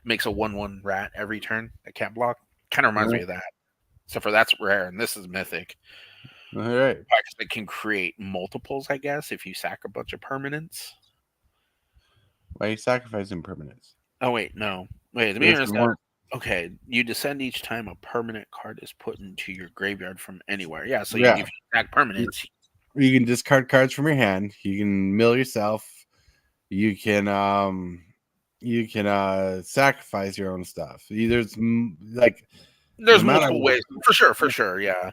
Makes a 1/1 rat every turn that can't block. Kind of reminds me of that. Except for that's rare and this is mythic. All right. It can create multiples, I guess, if you sack a bunch of permanents. Why are you sacrificing permanents? Oh wait, no. Wait, the meter is Okay, you descend each time a permanent card is put into your graveyard from anywhere. Yeah, so Yeah. if you attack permanents, You can discard cards from your hand. You can mill yourself. You can sacrifice your own stuff. There's like there's no matter multiple ways for sure. Yeah.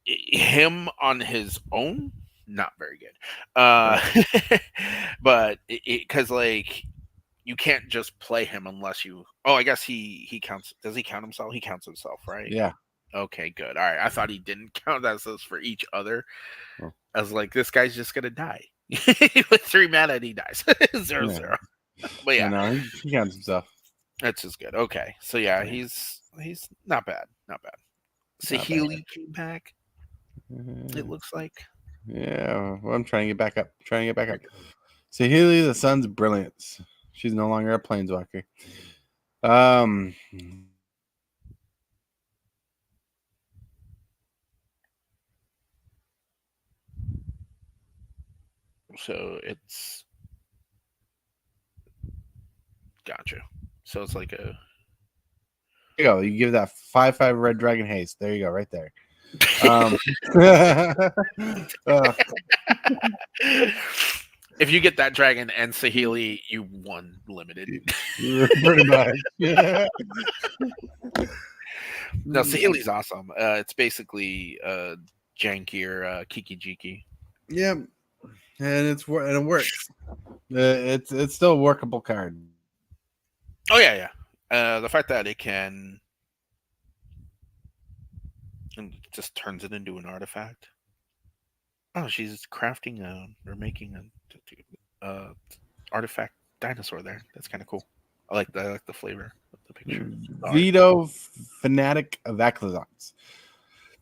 Him on his own, not very good. But because like you can't just play him unless you. Oh, I guess he counts. Does he count himself? He counts himself, right? Yeah. Okay, good. All right. I thought he didn't count as this for each other. Oh. I was like, this guy's just gonna die with 3 mana and he dies 0/0. But yeah, No, he counts himself. that's just good. Okay, so yeah, he's not bad, not bad. Saheeli came back. It looks like. Yeah, well, I'm trying to get back up. Saheeli, the sun's brilliance. She's no longer a planeswalker. So it's gotcha. So it's like a. There you go. You give that 5/5 red dragon haste. There you go, right there. If you get that dragon and Saheeli, you won limited. Pretty much. No, Saheeli's awesome. It's basically jankier Kiki Jiki. Yeah, and it works. It's still a workable card. Oh yeah. The fact that it can and just turns it into an artifact. Oh, she's crafting or making a artifact dinosaur there. That's kind of cool. I like the flavor of the picture. Veto Fanatic of Aclazons.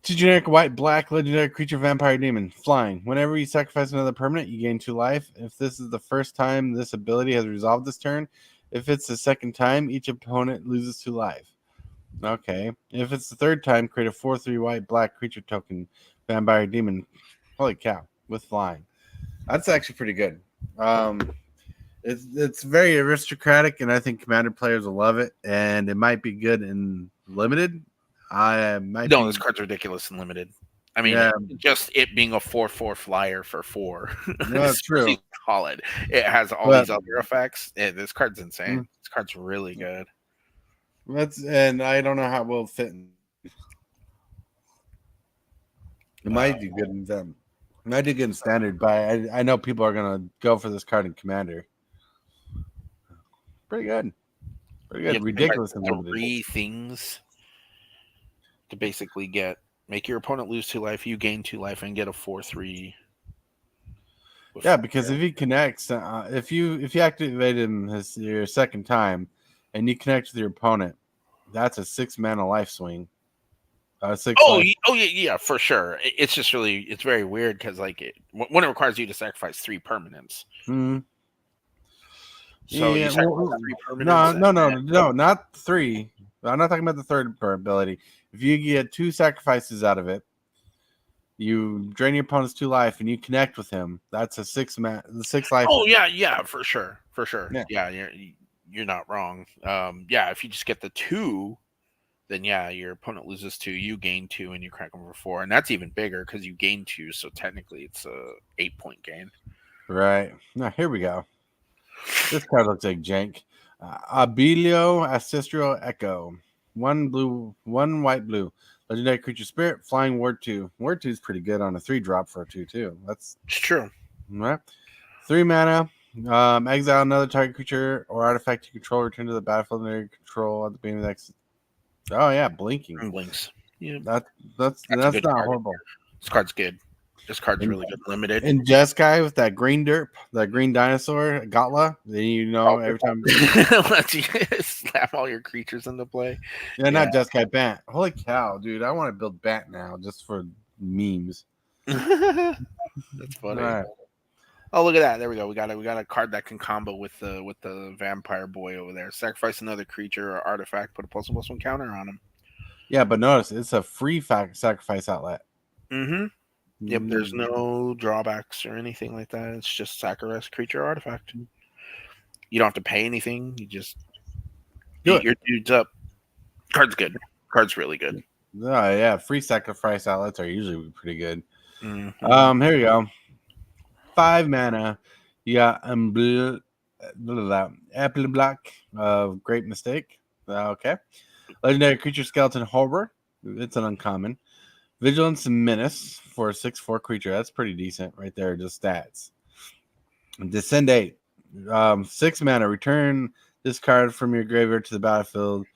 2 generic white black legendary creature vampire demon flying. Whenever you sacrifice another permanent, you gain 2 life. If this is the first time this ability has resolved this turn, if it's the second time, each opponent loses 2 life. Okay. If it's the third time, create a 4/3 white black creature token vampire demon. Holy cow, with flying. That's actually pretty good. It's very aristocratic, and I think Commander players will love it. And it might be good in limited. This card's ridiculous and limited. I mean, just it being a 4/4 flyer for 4. No, that's true. Solid. It has all these other effects. This card's insane. This card's really good. And I don't know how it will fit. It might do good in them. It might do good in standard, but I know people are gonna go for this card in Commander. Pretty good. Ridiculous. 3 things to basically make your opponent lose 2 life, you gain 2 life, and get a 4/3. Yeah, because if he connects, if you activate him your second time, and you connect with your opponent, that's a 6 mana life swing. 6 life. Yeah, for sure. It's just it's very weird because when it requires you to sacrifice 3 permanents. Mm-hmm. So you sacrifice 3 permanents. No, not 3. I'm not talking about the third ability. If you get 2 sacrifices out of it, you drain your opponent's 2 life and you connect with him. That's a 6 life. Oh yeah, for sure. Yeah, you're not wrong. If you just get the 2, then your opponent loses 2, you gain 2, and you crack them for 4, and that's even bigger because you gain 2. So technically, it's a 8-point gain. Right now, here we go. This card looks like jank. Abilio Ancestral Echo. 1 blue, 1 white blue. Legendary creature spirit, flying ward 2. Ward 2 is pretty good on a 3-drop for a 2/2. It's true. All right. 3 mana. Exile another target creature or artifact you control. Return to the battlefield under your control at the beginning of the next. Oh yeah, blinking. Blinks. Yeah, that's not horrible. This card's good. This card's really good. Limited. And Jeskai with that green derp, that green dinosaur, Gotla. Then every time lets you slap all your creatures into play. Yeah, not Jeskai, Bant. Holy cow, dude! I want to build Bant now just for memes. That's funny. All right. Oh, look at that! There we go. We got a card that can combo with the vampire boy over there. Sacrifice another creature or artifact. Put a +1/+1 counter on him. Yeah, but notice it's a free sacrifice outlet. Mm-hmm. Yep, there's no drawbacks or anything like that. It's just sacrifice creature or artifact. You don't have to pay anything. You just Do Eat it. your dudes up. Card's good. Card's really good. Oh yeah, free sacrifice outlets are usually pretty good. Mhm. Here you go. 5 mana. You got Apple Block of Great Mistake. Okay. Legendary creature skeleton horror. It's an uncommon. Vigilance and Menace for a 6/4 creature. That's pretty decent right there, just stats. Descend 8. 6 mana. Return this card from your graveyard to the battlefield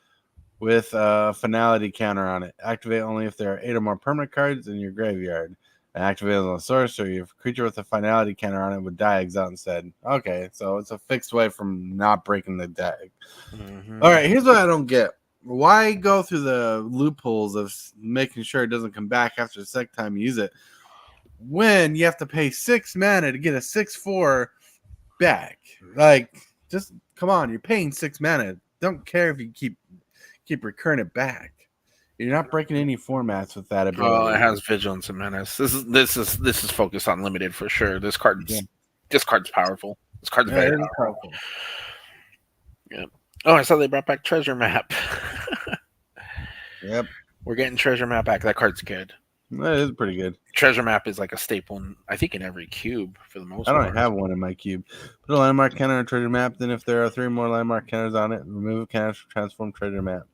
with a finality counter on it. Activate only if there are 8 or more permanent cards in your graveyard. And activate on a sorcery. If a creature with a finality counter on it would die exiled instead. Okay, so it's a fixed way from not breaking the deck. Mhm. All right, here's what I don't get. Why go through the loopholes of making sure it doesn't come back after the second time you use it when you have to pay 6 mana to get a 6/4 back? Like, just come on, you're paying 6 mana. Don't care if you keep recurring it back. You're not breaking any formats with that ability. Oh, it has Vigilance and Menace. This is focused on limited for sure. This card's powerful. This card's very powerful. Yeah. Oh, I saw they brought back Treasure Map. Yep. We're getting Treasure Map back. That card's good. That is pretty good. Treasure Map is like a staple in, I think, in every cube for the most I part. don't have one in my cube. Put a landmark counter on treasure map. Then, if there are 3 more landmark counters on it, remove a counter to transform treasure map.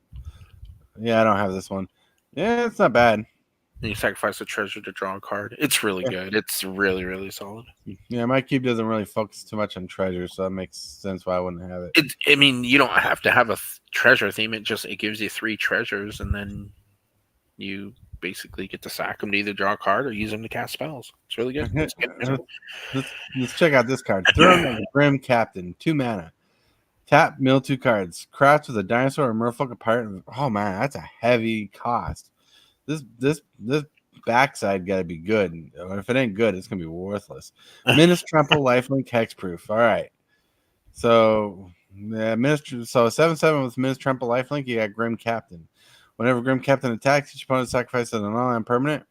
Yeah, I don't have this one. Yeah, it's not bad. And you sacrifice a treasure to draw a card. It's really good. It's really, really solid. Yeah, my cube doesn't really focus too much on treasure, so that makes sense why I wouldn't have it. I mean, you don't have to have a treasure theme. It gives you 3 treasures, and then you basically get to sack them to either draw a card or use them to cast spells. It's really good. It's good. Let's check out this card. Throne of the Grim Captain, 2 mana. Tap, mill 2 cards. Craft with a dinosaur or merfolk pirate. Oh man, that's a heavy cost. This backside got to be good. If it ain't good, it's gonna be worthless. Menace Trample, Lifelink, Hexproof. All right. So yeah, 7/7 with Menace Trample, Lifelink. You got Grim Captain. Whenever Grim Captain attacks, each opponent sacrifices an online permanent.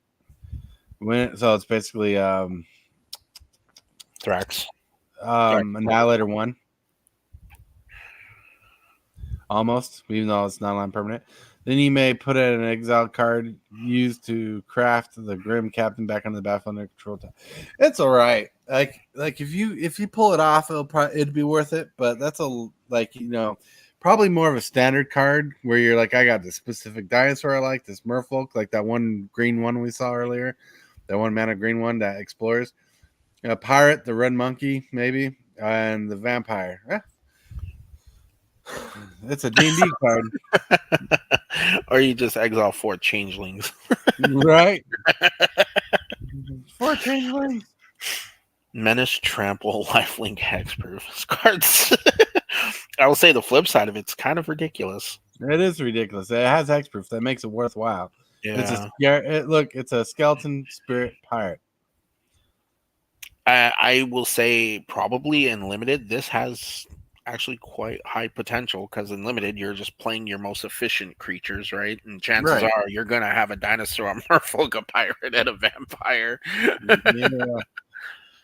So it's basically Thrax. Annihilator 1. Almost, even though it's not online permanent. Then you may put in an exile card used to craft the Grim Captain back on the battlefield under control time. It's all right. Like if you pull it off, it'd be worth it. But that's probably more of a standard card where you're like, I got this specific dinosaur I like, this merfolk, like that one green one we saw earlier, that 1 mana green one that explores. A pirate, the red monkey, maybe, and the vampire. It's a D&D card. Or you just exile 4 changelings. Right? 4 changelings. Menace, Trample, Lifelink, Hexproof. This card's I will say the flip side of it's kind of ridiculous. It is ridiculous. It has hexproof. That makes it worthwhile. Yeah. It's a skeleton spirit pirate. I will say probably in limited, this has actually quite high potential because in limited, you're just playing your most efficient creatures, right? And chances are you're going to have a dinosaur, a merfolk, a pirate, and a vampire. Yeah.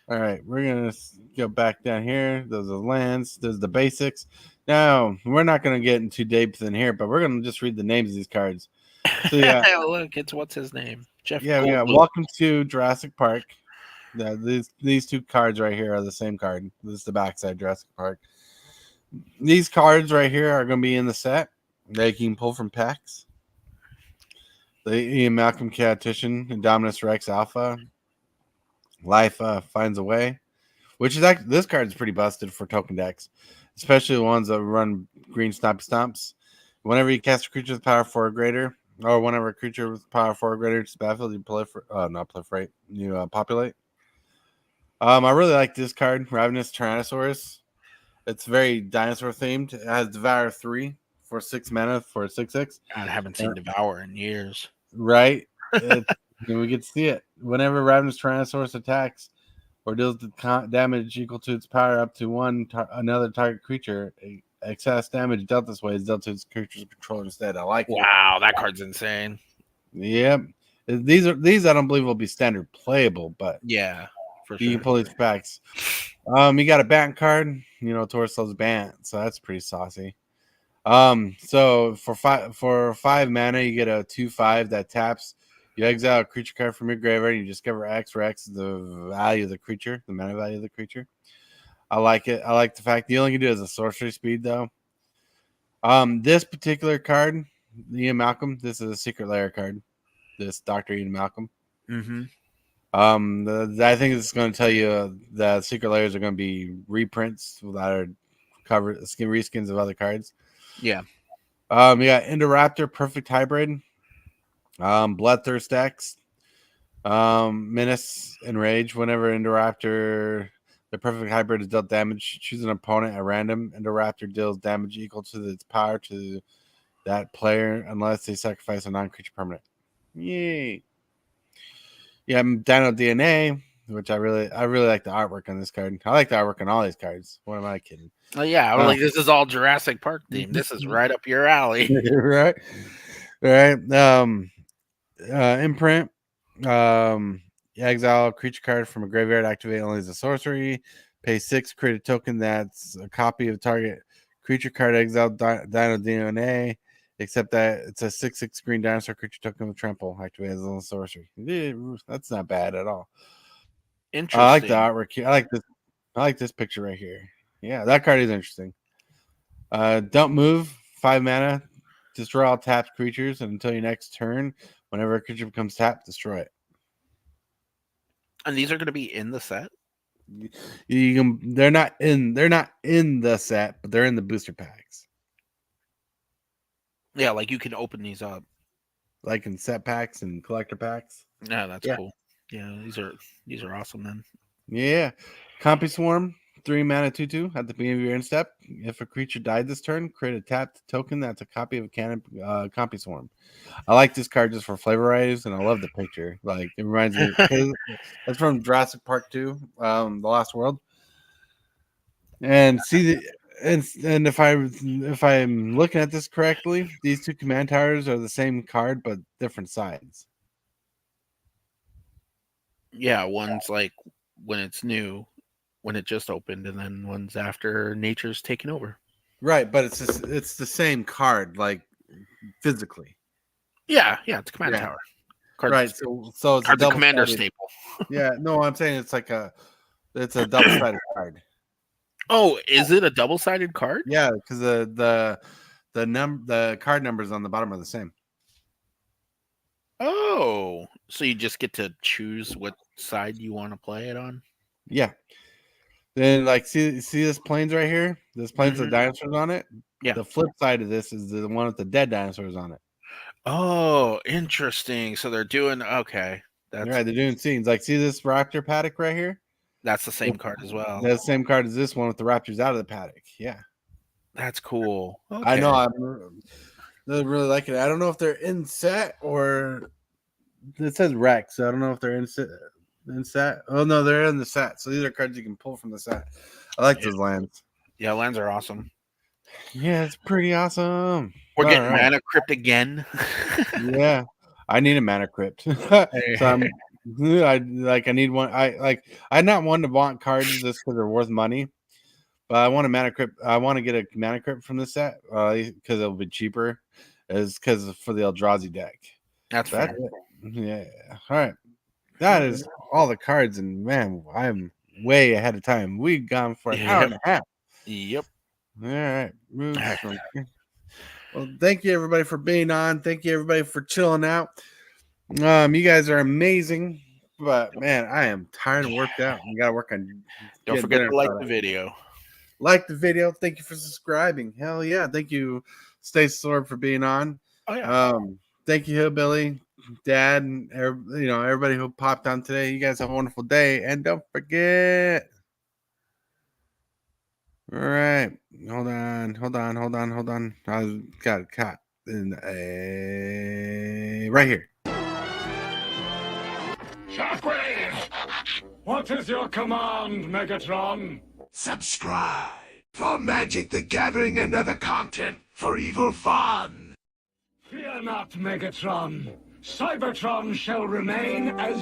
All right, we're going to go back down here. Those are lands. There's the basics. Now, we're not going to get into depth in here, but we're going to just read the names of these cards. So, yeah. Look, it's what's his name? Jeff. Yeah, we got Welcome to Jurassic Park. These 2 cards right here are the same card. This is the backside Jurassic Park. These cards right here are going to be in the set. They can pull from packs. The Ian Malcolm Catician, Indominus Rex Alpha. Life Finds a Way, which is actually, this card is pretty busted for token decks, especially the ones that run green stompy stomps. Whenever you cast a creature with power 4 or greater, or whenever a creature with power 4 or greater to the battlefield, you proliferate. You populate. I really like this card, Ravenous Tyrannosaurus. It's very dinosaur themed. It has Devour 3 for 6 mana for 6/6. I haven't seen Devour in years. Right. We get to see it. Whenever Ravenous Tyrannosaurus attacks or deals damage equal to its power up to 1 another target creature, excess damage dealt this way is dealt to its creature's controller instead. I like it. Wow, that card's insane. Yep. These I don't believe will be standard playable, but yeah, for you sure. can pull these packs. You got a Bant card. Taurus loves Bant, so that's pretty saucy. So for five mana, you get a 2/5 that taps. You exile a creature card from your graveyard, and you discover X, where X is the value of the creature, the mana value of the creature. I like it. I like the fact you only can do it as a sorcery speed, though. This particular card, Ian Malcolm, this is a secret layer card. This Dr. Ian Malcolm. Mm-hmm. I think it's going to tell you that secret layers are going to be reprints that are reskins of other cards. Yeah. You got Indoraptor, Perfect Hybrid, Bloodthirst X, Menace, and Rage. Whenever Indoraptor, the Perfect Hybrid is dealt damage, choose an opponent at random. Indoraptor deals damage equal to its power to that player unless they sacrifice a non-creature permanent. Yay! Yeah, Dino DNA, which I really like the artwork on this card. I like the artwork on all these cards. What am I kidding? Oh yeah, I was like, this is all Jurassic Park themed. This is right up your alley. Right. Imprint. Exile creature card from a graveyard, activate only as a sorcery. Pay 6, create a token that's a copy of target creature card, exile Dino DNA, except that it's a 6/6 green dinosaur creature token with trample, activate as a sorcery. That's not bad at all. Interesting. I like the artwork here. I like this picture right here. Yeah, that card is interesting. Don't move. 5 mana. Destroy all tapped creatures, and until your next turn, whenever a creature becomes tapped, destroy it. And these are going to be in the set. They're not in the set, but they're in the booster packs. Yeah, like you can open these up, like in set packs and collector packs. Yeah, that's cool. Yeah, these are awesome then. Yeah, Compy Swarm, 3 mana 2/2 at the beginning of your end step. If a creature died this turn, create a tapped token that's a copy of Compy Swarm. I like this card just for flavor varieties, and I love the picture. Like it reminds me, that's from Jurassic Park 2, The Lost World. And see and if I'm looking at this correctly, these two command towers are the same card but different sides. Yeah, one's like when it's new, when it just opened, and then one's after nature's taken over. Right, but it's the same card, like physically. Yeah, it's a command tower. Right, so it's a commander staple. Yeah, no, I'm saying it's a double-sided card. Oh, is it a double-sided card? Yeah, because the card numbers on the bottom are the same. Oh, so you just get to choose what side you want to play it on? Yeah. Then, like, see this plains right here? This plains with dinosaurs on it? Yeah. The flip side of this is the one with the dead dinosaurs on it. Oh, interesting. So they're doing okay. That's right. They're doing scenes. Like, see this raptor paddock right here? That's the same card as well. That's the same card as this one with the raptors out of the paddock. Yeah. That's cool. Okay. I know. I really like it. I don't know if they're in set or it says Rex. So I don't know if they're in set. Oh no, they're in the set. So these are cards you can pull from the set. I like those lands. Yeah, lands are awesome. Yeah, it's pretty awesome. We're getting mana crypt again. Yeah, I need a mana crypt. So I need one. I'm not one to want cards just because they're worth money, but I want a mana crypt. I want to get a mana crypt from this set because it'll be cheaper. Is because for the Eldrazi deck. That's fair. Yeah. All right. That is all the cards, and man, I'm way ahead of time. We've gone for an hour and a half. Yep. All right. Well, thank you everybody for being on. Thank you everybody for chilling out. You guys are amazing, but man, I am tired and worked out. We gotta work on. Don't forget to like the video. Like the video. Thank you for subscribing. Hell yeah! Thank you, Stay Sword, for being on. Oh yeah. Thank you, Hillbilly, Dad, and everybody who popped on today. You guys have a wonderful day, and don't forget. All right, hold on. I got it caught in right here. Shockwave! What is your command, Megatron? Subscribe for Magic the Gathering and other content for evil fun. Fear not, Megatron. Cybertron shall remain as